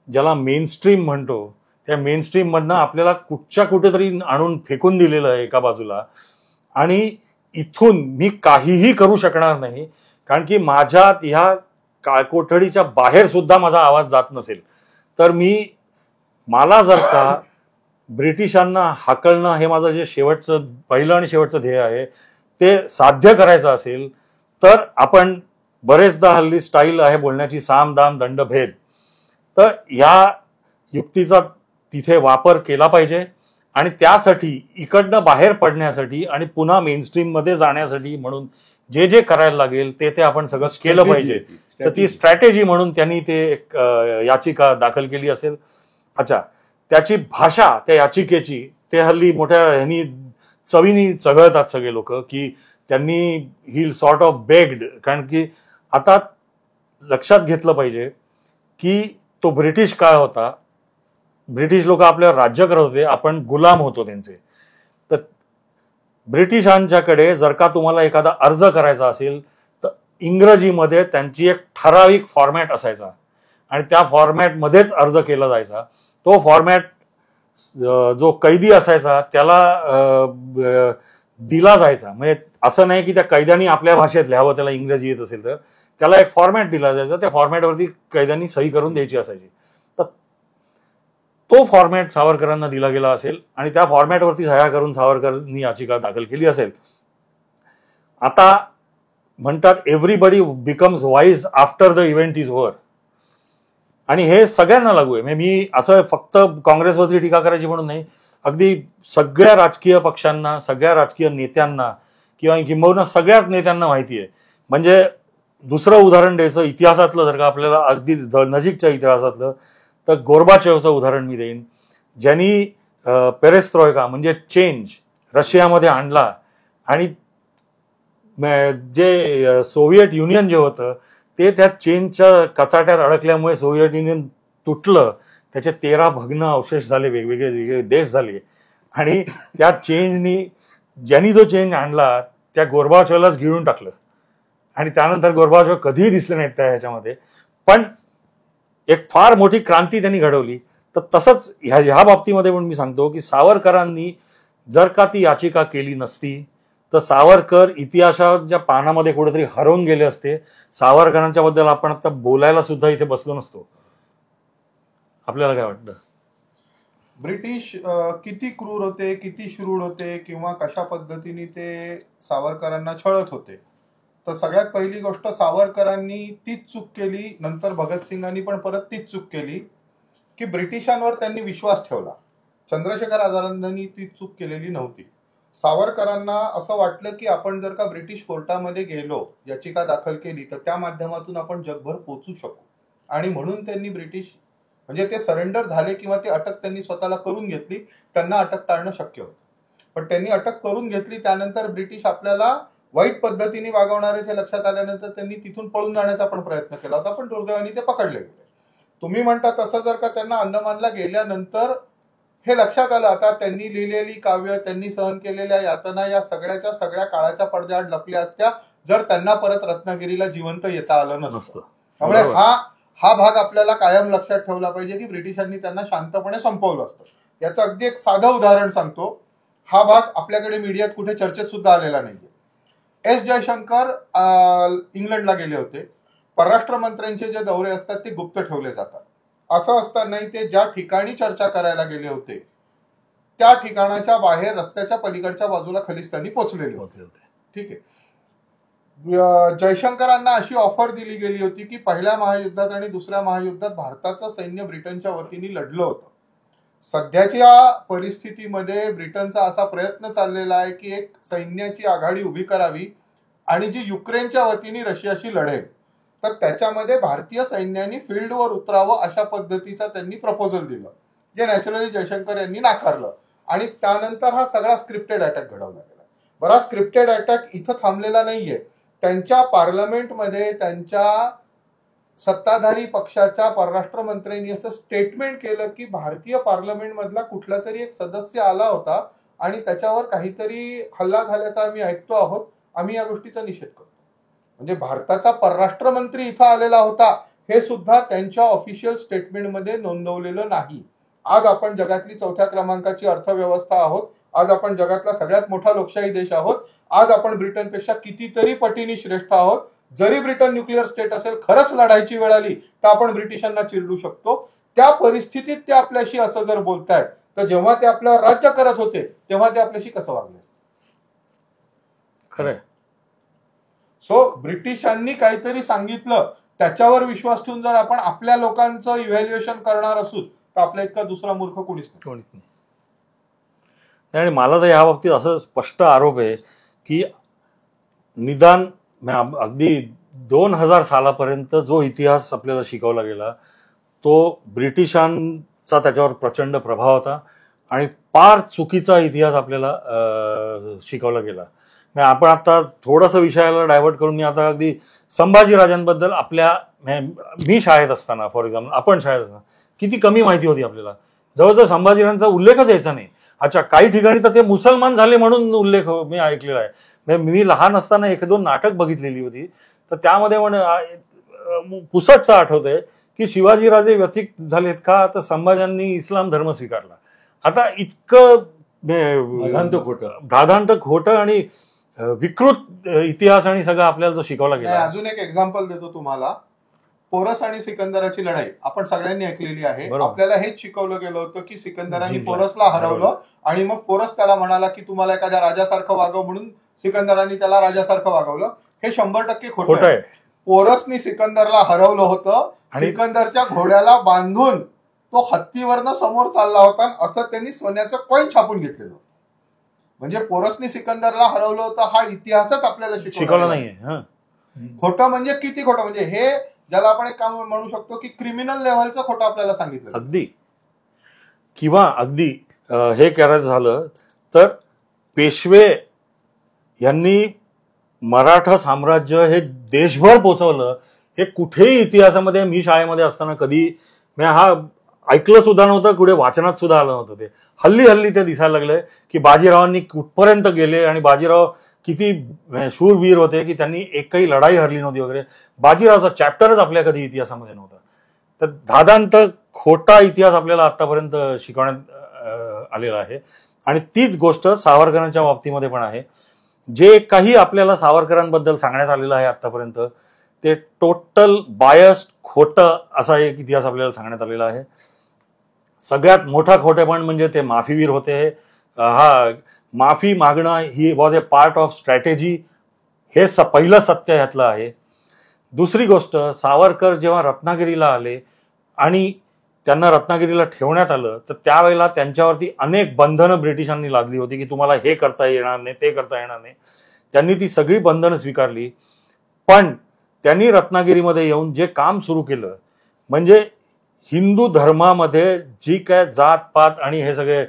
ज्याला मेनस्ट्रीम म्हणतो, त्या मेनस्ट्रीम मधनं आपल्याला कुठेतरी आणून फेकून दिलेलं आहे एका बाजूला, आणि इथून मी काहीही करू शकणार नाही, कारण की माझ्यात ह्या काळकोठडीच्या बाहेर सुद्धा माझा आवाज जात नसेल, तर मी मला जर का ब्रिटिशांना हाकलणं हे माझं जे पहिलं आणि शेवटचं ध्येय आहे ते साध्य करायचं असेल तर आपण बरेचदा हल्ली स्टाईल आहे बोलण्याची साम दाम दंड भेद, तर ह्या युक्तीचा तिथे वापर केला पाहिजे आणि त्यासाठी इकडनं बाहेर पडण्यासाठी आणि पुन्हा मेनस्ट्रीम मध्ये जाण्यासाठी म्हणून जे जे करायला लागेल ते आपण सगळं केलं पाहिजे. तर ती स्ट्रॅटेजी म्हणून त्यांनी ते एक याचिका दाखल केली असेल. अच्छा, त्याची भाषा त्या याचिकेची ते हल्ली मोठ्या ह्यांनी चवीनी चघळतात सगळे लोक की त्यांनी ही सॉर्ट ऑफ बेग्ड, कारण की आता लक्षात घेतलं पाहिजे की तो ब्रिटिश काळ होता, ब्रिटिश लोक आपल्यावर राज्य करत होते, आपण गुलाम होतो त्यांचे. तर ब्रिटिशांच्याकडे जर का तुम्हाला एखादा अर्ज करायचा असेल तर इंग्रजीमध्ये त्यांची एक ठराविक फॉर्मॅट असायचा आणि त्या फॉर्मॅटमध्येच अर्ज केला जायचा. तो फॉर्मॅट जो कैदी असायचा त्याला दिला जायचा. म्हणजे असं नाही की त्या कैद्यांनी आपल्या भाषेत लिहावं, त्याला इंग्रजी येत असेल तर त्याला एक फॉर्मॅट दिला जायचा, त्या फॉर्मॅटवरती कैद्यांनी सही करून द्यायची असायची. तर तो फॉर्मॅट सावरकरांना दिला गेला असेल आणि त्या फॉर्मॅटवरती सह्या करून सावरकरांनी याचिका दाखल केली असेल. आता म्हणतात everybody becomes wise after the event is over, आणि हे सगळ्यांना लागू आहे. म्हणजे मी असं फक्त काँग्रेसवरती टीका करायची म्हणून नाही, अगदी सगळ्या राजकीय पक्षांना, सगळ्या राजकीय नेत्यांना किंवा किंबहुना सगळ्याच नेत्यांना माहिती आहे. म्हणजे दुसरं उदाहरण द्यायचं इतिहासातलं जर का आपल्याला अगदी नजीकच्या इतिहासातलं तर गोर्बाचेवचं उदाहरण मी देईन, ज्यांनी पेरेस्ट्रॉयका म्हणजे चेंज रशियामध्ये आणला आणि जे सोव्हिएट युनियन जे होतं ते त्या चेंजच्या कचाट्यात अडकल्यामुळे सोव्हिएट युनियन तुटलं, त्याचे 13 भग्न अवशेष झाले, वेगवेगळे देश झाले. आणि त्या चेंजनी ज्यांनी जो चेंज आणला त्या गोर्बाचेवलाच गिळून टाकलं आणि त्यानंतर गोर्बाचेव कधीही दिसले नाहीत त्या ह्याच्यामध्ये. पण एक फार मोठी क्रांती त्यांनी घडवली. तर तसंच ह्या बाबतीमध्ये पण मी सांगतो की सावरकरांनी जर का ती याचिका केली नसती तर सावरकर इतिहासाच्या पानामध्ये कुठेतरी हरवून गेले असते. सावरकरांच्या बद्दल आपण आता बोलायला सुद्धा इथे बसलो नसतो. आपल्याला काय वाटतं? ब्रिटिश किती क्रूर होते, किती शूर होते किंवा कशा पद्धतीने ते सावरकरांना छळत होते, तर सगळ्यात पहिली गोष्ट सावरकरांनी तीच चूक केली, नंतर भगतसिंगांनी पण परत तीच चूक केली की ब्रिटिशांवर त्यांनी विश्वास ठेवला. चंद्रशेखर आझादांनी ती चूक केलेली नव्हती. सावरकरांना असं वाटलं की आपण जर का ब्रिटिश कोर्टामध्ये गेलो, याचिका दाखल केली, तर त्या माध्यमातून आपण जगभर पोचू शकू, आणि म्हणून त्यांनी ब्रिटिश म्हणजे ते सरेंडर झाले किंवा ते अटक त्यांनी स्वतःला करून घेतली. त्यांना अटक टाळणं शक्य होतं, पण त्यांनी अटक करून घेतली. त्यानंतर ब्रिटिश आपल्याला वाईट पद्धतीने वागवणार आहेत हे लक्षात आल्यानंतर त्यांनी तिथून पळून जाण्याचा पण प्रयत्न केला होता, पण दुर्दैवाने ते पकडले गेले. तुम्ही म्हणता तसं जर का त्यांना अंदमानला गेल्यानंतर हे लक्षात आलं, आता त्यांनी लिहिलेली काव्य, त्यांनी सहन केलेल्या यातना या सगळ्याच्या सगळ्या काळाच्या पडद्याआड लपल्या असत्या जर त्यांना परत रत्नागिरीला जिवंत येता आलं नसतं. त्यामुळे हा भाग आपल्याला कायम लक्षात ठेवला पाहिजे की ब्रिटिशांनी त्यांना शांतपणे संपवलं असतं. याचं अगदी एक साधं उदाहरण सांगतो. हा भाग आपल्याकडे मीडियात कुठे चर्चेत सुद्धा आलेला नाहीये. एस जयशंकर इंग्लंडला गेले होते. परराष्ट्र मंत्र्यांचे जे दौरे असतात ते गुप्त ठेवले जातात. असं असतानाही ते ज्या ठिकाणी चर्चा करायला गेले होते त्या ठिकाणाच्या बाहेर रस्त्याच्या पलीकडच्या बाजूला खलिस्तानी पोहोचलेले होते. ठीक आहे. जयशंकरांना अशी ऑफर दिली गेली होती की पहिल्या महायुद्धात आणि दुसऱ्या महायुद्धात भारताचं सैन्य ब्रिटनच्या वतीने लढलं होतं. सध्याच्या परिस्थितीमध्ये ब्रिटनचा असा प्रयत्न चाललेला आहे की एक सैन्याची आघाडी उभी करावी आणि जी युक्रेनच्या वतीने रशियाशी लढेल, तर त्याच्यामध्ये भारतीय सैन्याने फील्डवर उतरावं अशा पद्धतीचा त्यांनी प्रपोजल दिलं, जे नॅचरली जयशंकर यांनी नाकारलं. आणि त्यानंतर हा सगळा स्क्रिप्टेड अटॅक घडवला गेला. बरा स्क्रिप्टेड अटॅक इथं थांबलेला नाहीये. त्यांच्या पार्लमेंटमध्ये त्यांच्या सत्ताधारी पक्षाच्या परराष्ट्र मंत्र्यांनी असं स्टेटमेंट केलं की भारतीय पार्लमेंट मधला कुठला तरी एक सदस्य आला होता आणि त्याच्यावर काहीतरी हल्ला झाल्याचा आम्ही ऐकतो आहोत, आम्ही या गोष्टीचा निषेध करतो. म्हणजे भारताचा परराष्ट्र मंत्री इथं आलेला होता हे सुद्धा त्यांच्या ऑफिशियल स्टेटमेंटमध्ये नोंदवलेलं नाही. आज आपण जगातली 4थ्या क्रमांकाची अर्थव्यवस्था आहोत. आज आपण जगातला सगळ्यात मोठा लोकशाही देश आहोत. आज आपण ब्रिटनपेक्षा कितीतरी पटीने श्रेष्ठ आहोत. जरी ब्रिटन न्यूक्लिअर स्टेट असेल, खरंच लढायची वेळ आली तर आपण ब्रिटिशांना चिरडू शकतो. त्या परिस्थितीत ते आपल्याशी असं जर बोलतायत तर जेव्हा ते आपल्यावर राज्य करत होते तेव्हा ते आपल्याशी कसं वागले असते? खरंय. सो ब्रिटिशांनी काहीतरी सांगितलं त्याच्यावर विश्वास ठेवून जर आपण आपल्या लोकांचं इव्हॅल्युएशन करणार असू तर आपल्या इतका दुसरा मूर्ख कोणीच नाही. आणि मला तर या बाबतीत असं स्पष्ट आरोप आहे की निदान अगदी 2000 सालापर्यंत जो इतिहास आपल्याला शिकवला गेला तो ब्रिटिशांचा त्याच्यावर प्रचंड प्रभाव होता आणि फार चुकीचा इतिहास आपल्याला शिकवला गेला. आपण आता थोडंसं विषयाला डायव्हर्ट करून मी आता अगदी संभाजीराजांबद्दल मी शाळेत असताना, फॉर एक्झाम्पल आपण शाळेत असताना किती कमी माहिती होती आपल्याला. जवळजवळ संभाजीराजांचा उल्लेखच यायचा नाही. अच्छा, काही ठिकाणी तर ते मुसलमान झाले म्हणून उल्लेख मी ऐकलेला आहे. मी लहान असताना 1-2 नाटक बघितलेली होती तर त्यामध्ये पुसटचं आठवतंय की शिवाजीराजे व्यथिक झालेत का तर संभाजींनी इस्लाम धर्म स्वीकारला. आता इतकं धादांत खोटं आणि विकृत इतिहास आणि सगळं आपल्याला जो शिकवला गेला. अजून एक एक्झाम्पल देतो तुम्हाला. पोरस आणि सिकंदराची लढाई आपण सगळ्यांनी ऐकलेली आहे. आपल्याला हेच शिकवलं गेलं होतं की सिकंदरांनी पोरसला हरवलं आणि मग पोरस त्याला म्हणाला की तुम्हाला एखाद्या राजासारखं वागव म्हणून सिकंदरांनी त्याला राजासारखं वागवलं. हे 100% खोटं आहे. पोरसनी सिकंदरला हरवलं होतं. सिकंदरच्या घोड्याला बांधून तो हत्तीवरनं समोर चालला होता असं त्यांनी सोन्याचं कॉईन छापून घेतलेलं. म्हणजे पोरसनी सिकंदरला हरवलं होतं हा इतिहासच आपल्याला शिकवला नाहीये. खोटं म्हणजे किती खोटं, म्हणजे हे ज्याला आपण एक काम म्हणू शकतो की क्रिमिनल लेव्हलचं खोटं आपल्याला सांगितलं अगदी. किंवा अगदी हे करायचं झालं तर पेशवे यांनी मराठा साम्राज्य हे देशभर पोचवलं. हे कुठेही इतिहासामध्ये मी शाळेमध्ये असताना कधी हा ऐकलं सुद्धा नव्हतं, कुठे वाचनात सुद्धा आलं नव्हतं. ते हल्ली ते दिसायला लागलंय की बाजीरावांनी कुठपर्यंत गेले आणि बाजीराव किती शूरवीर होते की त्यांनी एकही लढाई हरली नव्हती वगैरे. बाजीरावचा चॅप्टरच आपल्या कधी इतिहासामध्ये नव्हता. तर धादांत खोटा इतिहास आपल्याला आतापर्यंत शिकवण्यात आलेला आहे. आणि तीच गोष्ट सावरकरांच्या बाबतीमध्ये पण आहे. जे काही आपल्याला सावरकरांबद्दल सांगण्यात आलेलं आहे आतापर्यंत ते टोटल बायस्ड खोटं असा एक इतिहास आपल्याला सांगण्यात आलेला आहे. सगळ्यात मोठा खोटेपण म्हणजे ते माफीवीर होते. माफी मागणं he was a part of strategy, हे पहिलं सत्य ह्यातलं आहे. दुसरी गोष्ट, सावरकर जेव्हा रत्नागिरीला आले आणि त्यांना रत्नागिरीला ठेवण्यात आलं तर त्यावेळेला त्यांच्यावरती अनेक बंधनं ब्रिटिशांनी लादली होती की तुम्हाला हे करता येणार नाही, ते करता येणार नाही. त्यांनी ती सगळी बंधनं स्वीकारली. पण त्यांनी रत्नागिरीमध्ये येऊन जे काम सुरू केलं म्हणजे हिंदू धर्मामध्ये जी काय जातपात आणि हे सगळे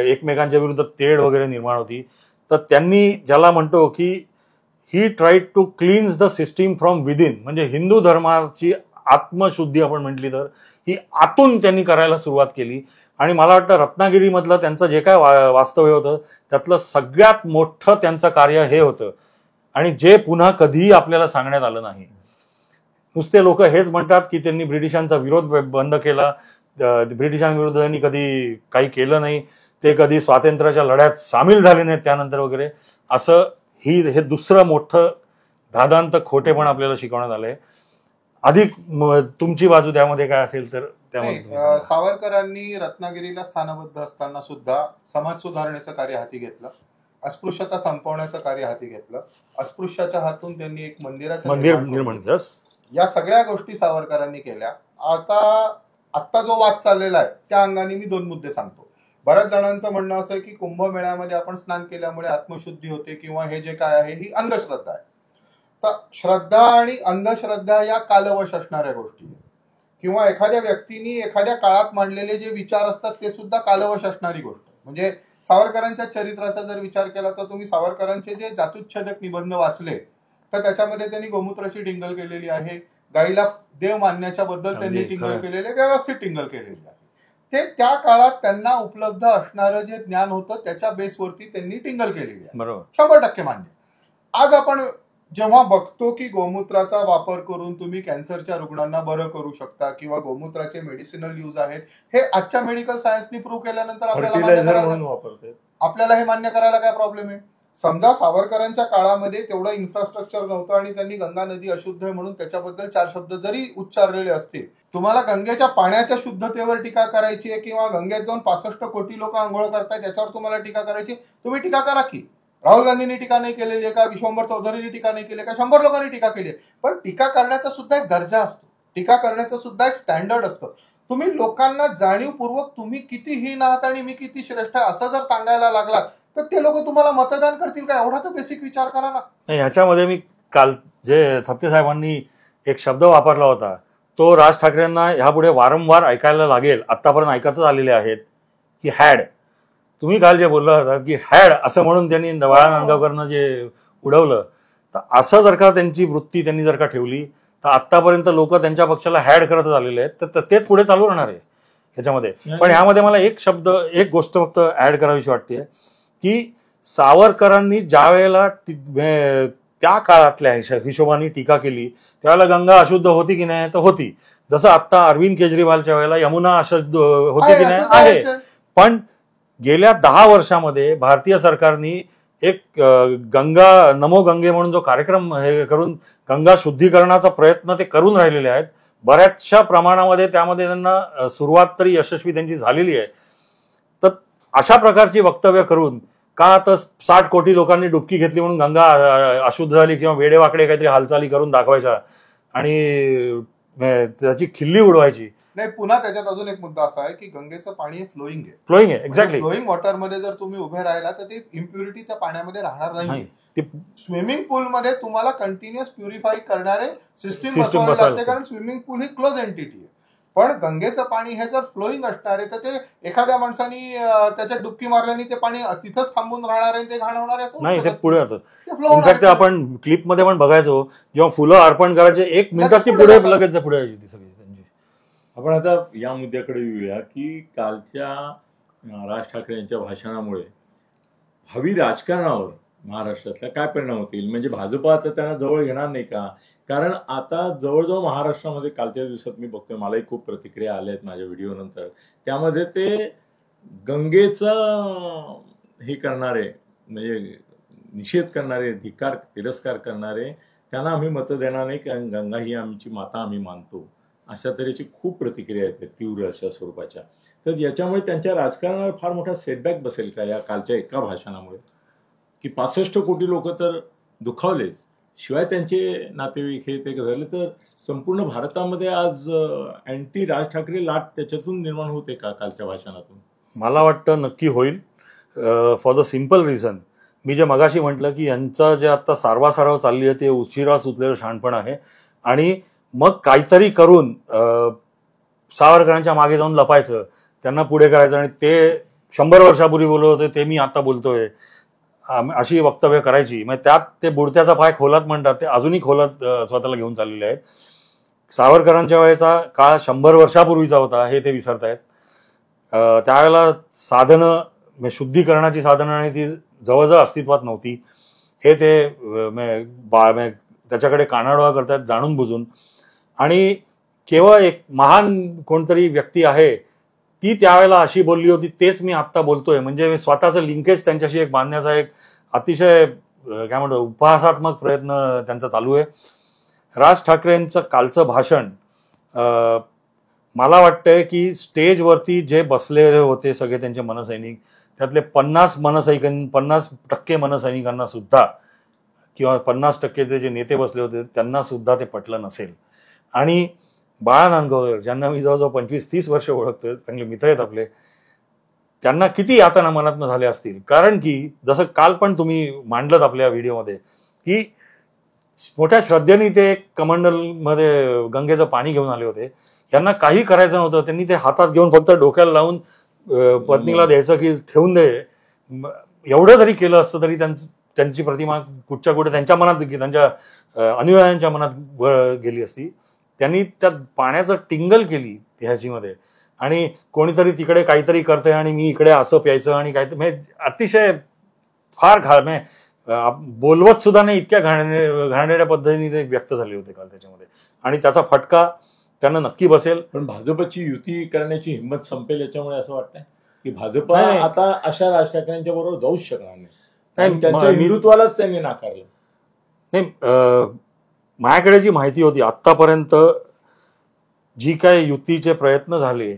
एकमेकांच्या विरुद्ध तेढ वगैरे निर्माण होती तर त्यांनी ज्याला म्हणतो की he tried to cleanse the system from within, म्हणजे हिंदू धर्माची आत्मशुद्धी आपण म्हटली तर ही आतून त्यांनी करायला सुरुवात केली. आणि मला वाटतं रत्नागिरीमधलं त्यांचं जे काय वास्तव्य होतं त्यातलं सगळ्यात मोठं त्यांचं कार्य हे होतं आणि जे पुन्हा कधीही आपल्याला सांगण्यात आलं नाही. नुसते लोक हेच म्हणतात की त्यांनी ब्रिटिशांचा विरोध बंद केला, ब्रिटिशांविरुद्ध त्यांनी कधी काही केलं नाही, ते कधी स्वातंत्र्याच्या लढ्यात सामील झाले नाहीत त्यानंतर वगैरे. असं हे दुसरं मोठं धादांत खोटेपण आपल्याला शिकवण्यात आलंय. अधिक तुमची बाजू त्यामध्ये काय असेल तर त्यामध्ये. सावरकरांनी रत्नागिरीला स्थानबद्ध असताना सुद्धा समाज सुधारणेचं कार्य हाती घेतलं, अस्पृश्यता संपवण्याचं कार्य हाती घेतलं, अस्पृश्याच्या हातून त्यांनी एक मंदिर निर्माण. या सगळ्या गोष्टी सावरकरांनी केल्या. आता जो वाद चाललेला आहे त्या अंगाने मी 2 मुद्दे सांगतो. बऱ्याच जणांचं म्हणणं असं आहे की कुंभमेळ्यामध्ये आपण स्नान केल्यामुळे आत्मशुद्धी होते किंवा हे जे काय आहे ही अंधश्रद्धा आहे. तर श्रद्धा आणि अंधश्रद्धा या कालवश असणाऱ्या गोष्टी किंवा एखाद्या व्यक्तीने एखाद्या काळात मांडलेले जे विचार असतात ते सुद्धा कालवश असणारी गोष्ट. म्हणजे सावरकरांच्या चरित्राचा जर विचार केला तर तुम्ही सावरकरांचे जे जातुच्छेदक निबंध वाचले तर त्याच्यामध्ये त्यांनी गोमूत्राची टिंगल केलेली आहे, गाईला देव मानण्याच्या बद्दल त्यांनी टिंगल केलेली आहे, व्यवस्थित टिंगल केलेली आहे. ते त्या काळात त्यांना उपलब्ध असणारं जे ज्ञान होतं त्याच्या बेसवरती त्यांनी टिंगल केलेली आहे. बरोबर, 100% मान्य. आज आपण जेव्हा बघतो की गोमूत्राचा वापर करून तुम्ही कॅन्सरच्या रुग्णांना बरं करू शकता किंवा गोमूत्राचे मेडिसिनल यूज आहेत हे आजच्या मेडिकल सायन्सनी प्रूव्ह केल्यानंतर आपल्याला हे मान्य करायला काय प्रॉब्लेम आहे? समजा सावरकरांच्या काळामध्ये तेवढं इन्फ्रास्ट्रक्चर नव्हतं आणि त्यांनी गंगा नदी अशुद्ध आहे म्हणून त्याच्याबद्दल 4 शब्द जरी उच्चारलेले असतील, तुम्हाला गंगेच्या पाण्याच्या शुद्धतेवर टीका करायची आहे किंवा गंगेत जाऊन 65 कोटी लोक आंघोळ करतायत त्याच्यावर तुम्हाला टीका करायची, तुम्ही टीका करा की. राहुल गांधींनी टीका नाही केलेली आहे का, विश्वंभर चौधरींनी टीका नाही केली का, 100 लोकांनी टीका केली आहे. पण टीका करण्याचा सुद्धा एक दर्जा असतो, टीका करण्याचं सुद्धा एक स्टँडर्ड असतं. तुम्ही लोकांना जाणीवपूर्वक तुम्ही किती हीन आहात आणि मी किती श्रेष्ठ आहे असं जर सांगायला लागलात तर ते लोक तुम्हाला मतदान करतील का, एवढा तर बेसिक विचार करा ना. ह्याच्यामध्ये मी काल जे थत्ते साहेबांनी एक शब्द वापरला होता तो राज ठाकरेंना ह्यापुढे वारंवार ऐकायला लागेल, आतापर्यंत ऐकतच आलेले आहेत की हॅड. तुम्ही काल जे बोलला होता की हॅड असं म्हणून त्यांनी बाळा नांदगावकरनं जे उडवलं, तर असं जर का त्यांची वृत्ती त्यांनी जर का ठेवली तर आतापर्यंत लोक त्यांच्या पक्षाला हॅड करतच आलेले आहेत, तर तेच पुढे चालू राहणार आहे ह्याच्यामध्ये. पण ह्यामध्ये मला एक गोष्ट फक्त ऍड करावीशी वाटते की सावरकरांनी ज्या वेळेला त्या काळातल्या हिशोबाने टीका केली त्यावेळेला गंगा अशुद्ध होती की नाही, तर होती. जसं आता अरविंद केजरीवालच्या वेळेला यमुना अशुद्ध होती की नाही, आहे. पण गेल्या 10 वर्षामध्ये भारतीय सरकारने एक गंगा नमो गंगे म्हणून जो कार्यक्रम हे करून गंगा शुद्धीकरणाचा प्रयत्न ते करून राहिलेले आहेत. बऱ्याचशा प्रमाणामध्ये त्यामध्ये त्यांना सुरुवात तरी यशस्वी त्यांची झालेली आहे. तर अशा प्रकारची वक्तव्य करून का तर 60 कोटी लोकांनी डुबकी घेतली म्हणून गंगा अशुद्ध झाली किंवा वेडेवाकडे काहीतरी हालचाली करून दाखवायच्या आणि त्याची खिल्ली उडवायची नाही. पुन्हा त्याच्यात अजून एक मुद्दा असा आहे की गंगेचं पाणी हे फ्लोईंग आहे. एक्झॅक्टली. फ्लोईंग वॉटरमध्ये जर तुम्ही उभे राहिला तर ते इम्प्युरिटी त्या पाण्यामध्ये राहणार नाही. स्विमिंग पूलमध्ये तुम्हाला कंटिन्युअस प्युरिफाय करणारे सिस्टीम बसवावे लागते, कारण स्विमिंग पूल ही क्लोज एंटिटी आहे. पण गंगेचं पाणी हे जर फ्लोईंग असणार आहे तर ते एखाद्या माणसानी त्याच्यात डुबकी मारल्याने ते पाणी तिथंच थांबून राहणार आहे, ते घाण होणार आहे असं नाही. ते पुढे जातं. इनफॅक्ट आपण क्लिपमध्ये पण बघायचो जेव्हा फुलं अर्पण करायचे 1 मिनिटात ती पुढे लगेच पुढे यायची सगळी. आपण आता या मुद्द्याकडे येऊया की कालच्या राज ठाकरे यांच्या भाषणामुळे भावी राजकारणावर महाराष्ट्रातला काय परिणाम होतील, म्हणजे भाजप आता त्यांना जवळ घेणार नाही का? कारण आता जवळजवळ महाराष्ट्रामध्ये कालच्या दिवसात मी बघतोय, मलाही खूप प्रतिक्रिया आल्या आहेत माझ्या व्हिडिओ नंतर, त्यामध्ये ते गंगेचं हे करणारे म्हणजे निषेध करणारे, तिरस्कार करणारे, त्यांना आम्ही मतं देणार नाही कारण गंगा ही आमची माता आम्ही मानतो, अशा तऱ्हेची खूप प्रतिक्रिया येतात तीव्र अशा स्वरूपाच्या. तर याच्यामुळे त्यांच्या राजकारणावर फार मोठा सेटबॅक बसेल का या कालच्या एका भाषणामुळे? की 65 कोटी लोक तर दुखावलेच, शिवाय त्यांचे नातेवाईक हे ते झाले, तर संपूर्ण भारतामध्ये आज अँटी राज ठाकरे लाट त्याच्यातून निर्माण होते का कालच्या भाषणातून? मला वाटतं नक्की होईल, फॉर द सिम्पल रिझन मी जे मगाशी म्हटलं की यांचं जे आता सारवासारव चालली आहे ते उशिरा सुचलेलं शहाणपण आहे. आणि मग काहीतरी करून सावरकरांच्या मागे जाऊन लपायचं, त्यांना पुढे करायचं आणि ते 100 वर्षापूर्वी बोलत होते ते मी आता बोलतोय अशी वक्तव्य करायची. म्हणजे त्यात ते बुडत्याचा पाय खोलात म्हणतात, ते अजूनही खोलात स्वतःला घेऊन चाललेले आहेत. सावरकरांच्या वेळेचा काळ 100 वर्षापूर्वीचा होता हे ते विसरतायत. त्यावेळेला साधनं म्हणजे शुद्धीकरणाची साधनं आणि ती जवळजवळ अस्तित्वात नव्हती हे ते त्याच्याकडे कानाडोळा करतात जाणून बुजून. आणि केवळ एक महान कोणतरी व्यक्ती आहे ती त्यावेळेला अशी बोलली होती तेच मी आत्ता बोलतोय, म्हणजे स्वतःचं लिंकेज त्यांच्याशी एक बांधण्याचा एक अतिशय काय म्हणतो उपहासात्मक प्रयत्न त्यांचा चालू आहे. राज ठाकरेंचं कालचं भाषण मला वाटतंय की स्टेजवरती जे बसलेले होते सगळे त्यांचे मनसैनिक त्यातले 50% मनसैनिकांना सुद्धा किंवा 50% जे नेते बसले होते त्यांना सुद्धा ते पटलं नसेल. आणि बाळा नांदगावकर ज्यांना मी जवळजवळ 25-30 वर्ष ओळखतोय, चांगले मित्र आहेत आपले, त्यांना किती यातना मनातनं झाल्या असतील. कारण की जसं काल पण तुम्ही मांडलत आपल्या व्हिडिओमध्ये की मोठ्या श्रद्धेने ते कमंडलमध्ये गंगेचं पाणी घेऊन आले होते, त्यांना काही करायचं नव्हतं, त्यांनी ते हातात घेऊन फक्त डोक्याला लावून पत्नीला द्यायचं की ठेवून दे, एवढं जरी केलं असतं तरी त्यांची प्रतिमा कुठच्या कुठे त्यांच्या मनात त्यांच्या अनुयायांच्या मनात गेली असती. त्यांनी त्या पाण्याचं टिंगल केली ह्याचीमध्ये आणि कोणीतरी तिकडे काहीतरी करतंय आणि मी इकडे असं प्यायचं आणि काहीतरी म्हणजे अतिशय फार बोलवत सुद्धा नाही इतक्या घाणेरड्या पद्धतीने ते व्यक्त झाले होते काल त्याच्यामध्ये. आणि त्याचा फटका त्यांना नक्की बसेल. पण भाजपची युती करण्याची हिंमत संपेल याच्यामुळे असं वाटतंय की भाजप आता अशा राज ठाकरेंच्या बरोबर जाऊच शकणार नाही. आणि त्यांच्या हिंदुत्वालाच त्यांनी नाकारलं. नाही, माझ्याकडे जी माहिती होती आत्तापर्यंत, जी काय युतीचे प्रयत्न झाले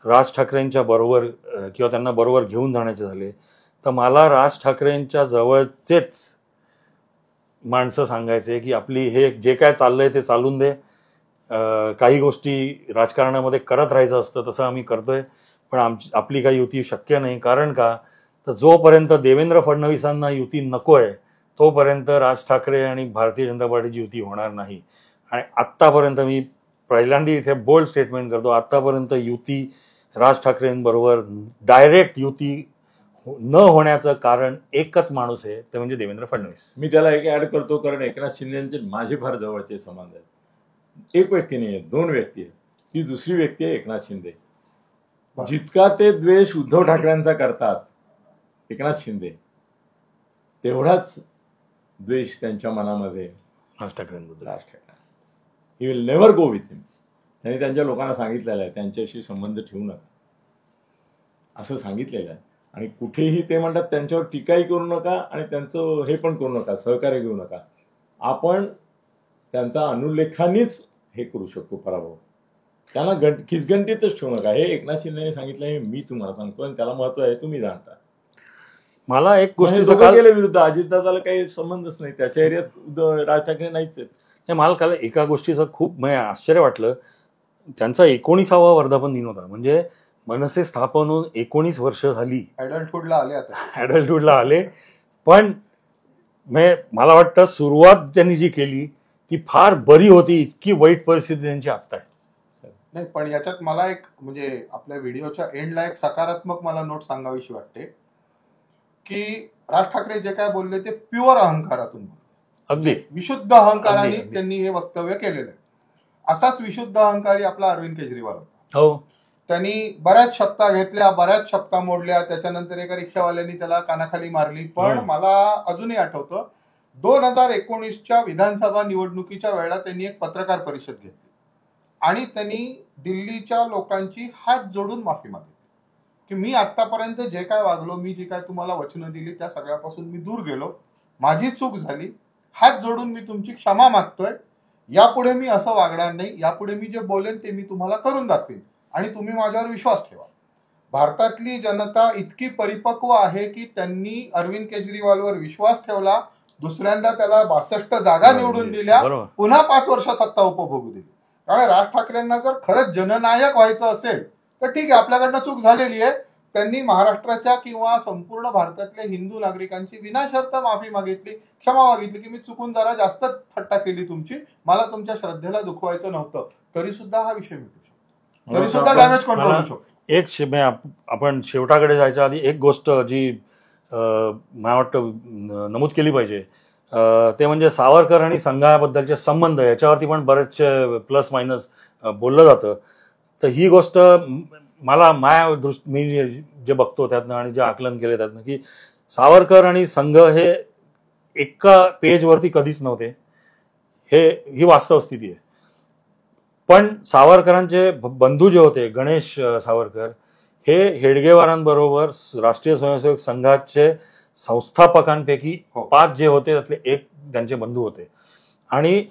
राज ठाकरेंच्या बरोबर किंवा त्यांना बरोबर घेऊन जाण्याचे झाले, तर मला राज ठाकरेंच्या जवळचेच माणसं सांगायचे की आपली हे जे काय चाललंय ते चालून दे, काही गोष्टी राजकारणामध्ये करत राहायचं असतं तसं आम्ही करतोय, पण आपली काही युती शक्य नाही. कारण का, तर जोपर्यंत देवेंद्र फडणवीसांना युती नकोय तोपर्यंत राज ठाकरे आणि भारतीय जनता पार्टीची युती होणार नाही. आणि आत्तापर्यंत मी पहिल्यांदा इथे बोल्ड स्टेटमेंट करतो, आत्तापर्यंत युती राज ठाकरेंबरोबर डायरेक्ट युती न होण्याचं कारण एकच माणूस आहे, ते म्हणजे देवेंद्र फडणवीस. मी त्याला एक ऍड करतो, कारण एकनाथ शिंदेचे माझे फार जवळचे संबंध आहेत. एक व्यक्ती नाही आहे, दोन व्यक्ती आहेत. ती दुसरी व्यक्ती आहे एकनाथ शिंदे. जितका ते द्वेष उद्धव ठाकरेंचा करतात एकनाथ शिंदे, तेवढाच द्वेष त्यांच्या मनामध्ये राज ठाकरेंबद्दल. Raj Thackeray he will never go with him. त्यांनी त्यांच्या लोकांना सांगितलेलं आहे त्यांच्याशी संबंध ठेवू नका, असं सांगितलेलं आहे. आणि कुठेही ते म्हणतात त्यांच्यावर टीकाही करू नका आणि त्यांचं हे पण करू नका, सहकार्य घेऊ नका. आपण त्यांचा अनुल्लेखानेच हे करू शकतो पराभव. त्यांना खिसगंटीतच ठेवू नका. हे एकनाथ शिंदेने सांगितलं, हे मी तुम्हाला सांगतो आणि त्याला महत्व आहे, तुम्ही जाणता. मला एक गोष्टी गेले विरुद्ध अजितदादाला काही संबंधच नाही, त्याच्या एरियात राज ठाकरे नाहीच आहेत. मला काल एका गोष्टीचं खूप आश्चर्य वाटलं. त्यांचा 19वा वर्धापन दिन होता, म्हणजे मनसे स्थापन होऊन 19 वर्ष झाली. ऍडल्टहुडला आले, आता ऍडल्टहुडला आले. पण मला वाटतं सुरुवात त्यांनी जी केली ती फार बरी होती. इतकी वाईट परिस्थिती त्यांची आत्ता आहे. नाही, पण याच्यात मला एक म्हणजे आपल्या व्हिडिओच्या एंडला एक सकारात्मक मला नोट सांगावीशी वाटते की राज ठाकरे जे काय बोलले ते प्युअर अहंकारातून बोलले. अगदी विशुद्ध अहंकाराने त्यांनी हे वक्तव्य केलेलं आहे. असाच विशुद्ध अहंकारी आपला अरविंद केजरीवाल होता. हो, त्यांनी बऱ्याच शब्दा घेतल्या, बऱ्याच शब्दा मोडल्या, त्याच्यानंतर एका रिक्षावाल्यांनी त्याला कानाखाली मारली. पण मला अजूनही आठवतं 2019च्या विधानसभा निवडणुकीच्या वेळेला त्यांनी एक पत्रकार परिषद घेतली आणि त्यांनी दिल्लीच्या लोकांची हात जोडून माफी मागितली की मी आतापर्यंत जे काय वागलो, मी जी काय तुम्हाला वचनं दिली त्या सगळ्यापासून मी दूर गेलो, माझी चूक झाली, हात जोडून मी तुमची क्षमा मागतोय, यापुढे मी असं वागणार नाही, यापुढे मी जे बोलेन ते मी तुम्हाला करून दाखवेन आणि तुम्ही माझ्यावर विश्वास ठेवा. भारतातली जनता इतकी परिपक्व आहे की त्यांनी अरविंद केजरीवालवर विश्वास ठेवला, दुसऱ्यांदा त्याला 62 जागा निवडून दिल्या, पुन्हा 5 वर्ष सत्ता उपभोगू दिली. कारण राज ठाकरेंना जर खरंच जननायक व्हायचं असेल तर ठीक आहे, आपल्याकडनं चूक झालेली आहे, त्यांनी महाराष्ट्राच्या किंवा संपूर्ण भारतातल्या हिंदू नागरिकांची विनाशर्त माफी मागितली, क्षमा मागितली की मी चुकून जरा जास्त थट्टा केली तुमची, मला तुमच्या श्रद्धेला दुखवायचं नव्हतं, तरी सुद्धा हा विषय मिटू शकतो, तरी सुद्धा डॅमेज कंट्रोल होऊ शकतो. एक आपण शेवटाकडे जायच्या आधी एक गोष्ट जी मला वाटतं नमूद केली पाहिजे, ते म्हणजे सावरकर आणि संघाबद्दलचे संबंध, याच्यावरती पण बरेचसे प्लस मायनस बोललं जातं. तर ही गोष्ट मला मी जे बघतो त्यातनं आणि जे आकलन केले त्यातनं की सावरकर आणि संघ हे एका पेजवरती कधीच नव्हते, ही वास्तव स्थिती आहे. पण सावरकरांचे बंधू जे होते गणेश सावरकर, हे हेडगेवारांबरोबर राष्ट्रीय स्वयंसेवक संघाचे संस्थापकांपैकी 5 जे होते त्यातले एक त्यांचे बंधू होते. आणि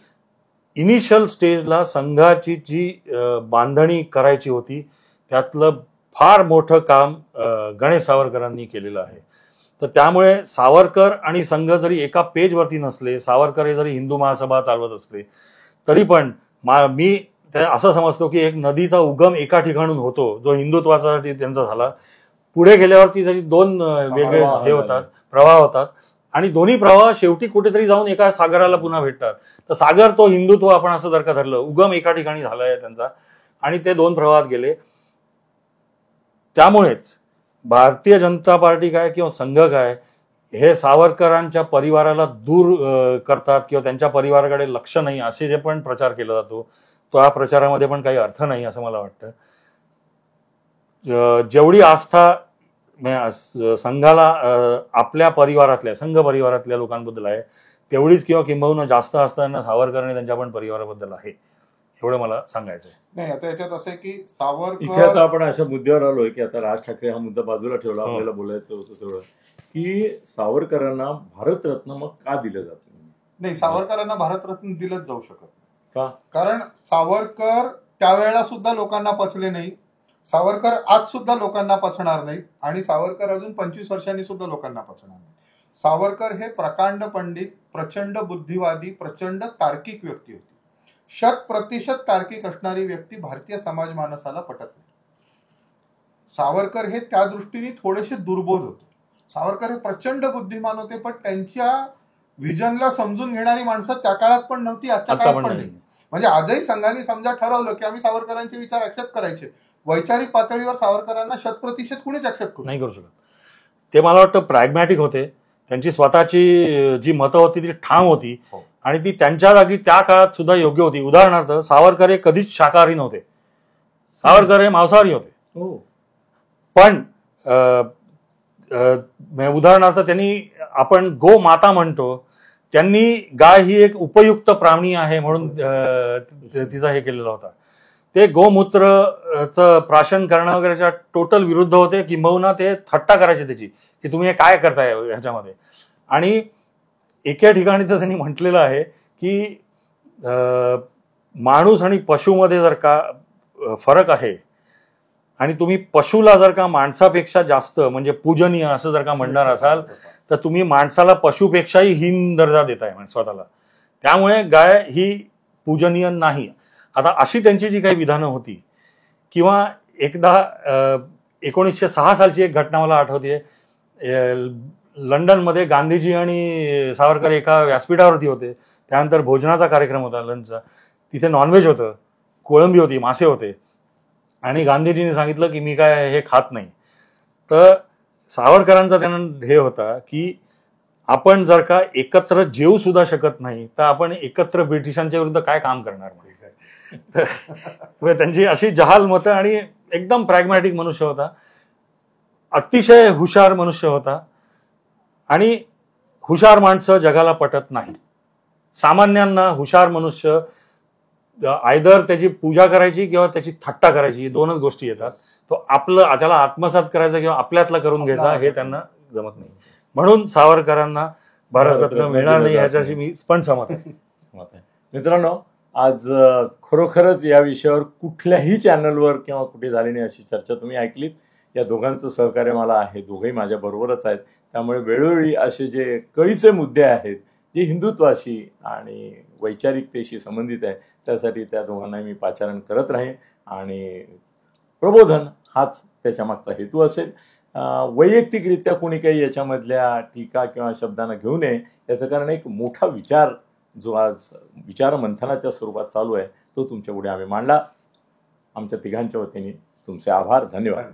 इनिशियल स्टेजला संघाची जी बांधणी करायची होती त्यातलं फार मोठं काम गणेश सावरकरांनी केलेलं आहे. तर त्यामुळे सावरकर आणि संघ जरी एका पेजवरती नसले, सावरकर हे जरी हिंदू महासभा चालवत असले, तरी पण मी असं समजतो की एक नदीचा उगम एका ठिकाणून होतो जो हिंदुत्वासाठी त्यांचा झाला. पुढे गेल्यावरती जरी 2 वेगळे हे होतात, प्रवाह होतात आणि दोन्ही प्रवाह शेवटी कुठेतरी जाऊन एका सागराला पुन्हा भेटतात. तर सागर तो हिंदुत्व आपण असं जर का धरलं, उगम एका ठिकाणी झालाय त्यांचा आणि ते 2 प्रवाहात गेले. त्यामुळेच भारतीय जनता पार्टी काय किंवा संघ काय हे सावरकरांच्या परिवाराला दूर करतात किंवा त्यांच्या परिवाराकडे लक्ष नाही असे जे पण प्रचार केला जातो, तो या प्रचारामध्ये पण काही अर्थ नाही असं मला वाटतं. जेवढी आस्था संघाला आपल्या परिवारातल्या संघ परिवारातल्या लोकांबद्दल आहे, तेवढीच किंवा किंबहुना जास्त असताना सावरकर आणि त्यांच्या पण परिवाराबद्दल आहे, एवढं मला सांगायचंय. नाही, आता याच्यात असं आहे की सावरकर, इथे आता आपण अशा मुद्द्यावर आलोय की आता राज ठाकरे हा मुद्दा बाजूला ठेवला, आपल्याला बोलायचं होतं तेवढं. की सावरकरांना भारतरत्न मग का दिलं जातं? नाही, सावरकरांना भारतरत्न दिलंच जाऊ शकत नाही. का? कारण सावरकर त्यावेळेला सुद्धा लोकांना पचले नाही, सावरकर आज सुद्धा लोकांना पचणार नाहीत, आणि सावरकर अजून 25 वर्षांनी सुद्धा लोकांना पचणार नाही. सावरकर हे प्रकांड पंडित, प्रचंड बुद्धिवादी, प्रचंड तार्किक व्यक्ती होती. 100% तार्किक असणारी व्यक्ती भारतीय समाज मानसाला पटत नाही. सावरकर हे त्या दृष्टीने थोडेसे दुर्बोध होते. सावरकर हे प्रचंड बुद्धिमान होते, पण त्यांच्या व्हिजनला समजून घेणारी माणसं त्या काळात पण नव्हती, आजच्या काळात पण नाही. म्हणजे आजही संघाने समजा ठरवलं की आम्ही सावरकरांचे विचार ऍक्सेप्ट करायचे, वैचारिक पातळीवर सावरकरांना 100% कुणीच ऍक्सेप्ट नाही करू शकत. ते मला वाटतं प्रॅग्मॅटिक होते. त्यांची स्वतःची जी मतं होती ती ठाम होती, आणि ती त्यांच्या जागी त्या काळात सुद्धा योग्य होती. उदाहरणार्थ, सावरकर हे कधीच शाकाहारी नव्हते, सावरकर हे मांसाहारी होते. पण उदाहरणार्थ त्यांनी, आपण गो माता म्हणतो, त्यांनी गाय ही एक उपयुक्त प्राणी आहे म्हणून तिचा हे केलेला होता. ते गोमूत्रचं प्राशन करणं वगैरेच्या टोटल विरुद्ध होते, किंबहुना ते थट्टा करायचे त्याची, की तुम्ही हे काय करताय ह्याच्यामध्ये. आणि एका ठिकाणी तर त्यांनी म्हटलेलं आहे की माणूस आणि पशुमध्ये जर का फरक आहे, आणि तुम्ही पशुला जर का माणसापेक्षा जास्त म्हणजे पूजनीय असं जर का म्हणणार असाल, तर तुम्ही माणसाला पशुपेक्षाही हीन दर्जा देताय स्वतःला. त्यामुळे गाय ही पूजनीय नाही. आता अशी त्यांची जी काही विधानं होती, किंवा एकदा 1906 सालची एक घटना मला आठवते. लंडनमध्ये गांधीजी आणि सावरकर एका व्यासपीठावरती होते. त्यानंतर भोजनाचा कार्यक्रम होता लंचचा. तिथे नॉनव्हेज होतं, कोळंबी होती, मासे होते, आणि गांधीजींनी सांगितलं की मी काय हे खात नाही. तर सावरकरांचा त्यांना हे होता की आपण जर का एकत्र जेवू सुद्धा शकत नाही, तर आपण एकत्र ब्रिटिशांच्या विरुद्ध काय काम करणार नाही. त्यांची अशी जहाल मतं, आणि एकदम प्रॅग्मॅटिक मनुष्य होता, अतिशय हुशार मनुष्य होता. आणि हुशार माणसं जगाला पटत नाही. सामान्यांना हुशार मनुष्य आयदर त्याची पूजा करायची किंवा त्याची थट्टा करायची, दोनच गोष्टी येतात. तो आपलं त्याला आत्मसात करायचा किंवा आपल्यातला करून घ्यायचा हे त्यांना जमत नाही. म्हणून सावरकरांना भारतरत्न मिळणार नाही ह्याच्याशी मी पण सहमत आहे. मित्रांनो, आज खरोखरच या विषयावर कुठल्याही चॅनलवर किंवा कुठे झाली नाही अशी चर्चा तुम्ही ऐकलीत. या दोघांचं सहकार्य मला आहे, दोघंही माझ्या बरोबरच आहेत. त्यामुळे वेळोवेळी असे जे कळीचे मुद्दे आहेत, जे हिंदुत्वाशी आणि वैचारिकतेशी संबंधित आहे, त्यासाठी त्या दोघांना मी पाचारण करत राहीन, आणि प्रबोधन हाच त्याच्या मागचा हेतू असेल. वैयक्तिकरित्या कोणी काही याच्यामधल्या टीका किंवा शब्दांना घेऊ नये. याचं कारण एक मोठा विचार जो आज विचारमंथनाच्या स्वरूपात चालू आहे, तो तुमच्या पुढे आम्ही मांडला. आमच्या तिघांच्या वतीने तुमचे आभार, धन्यवाद.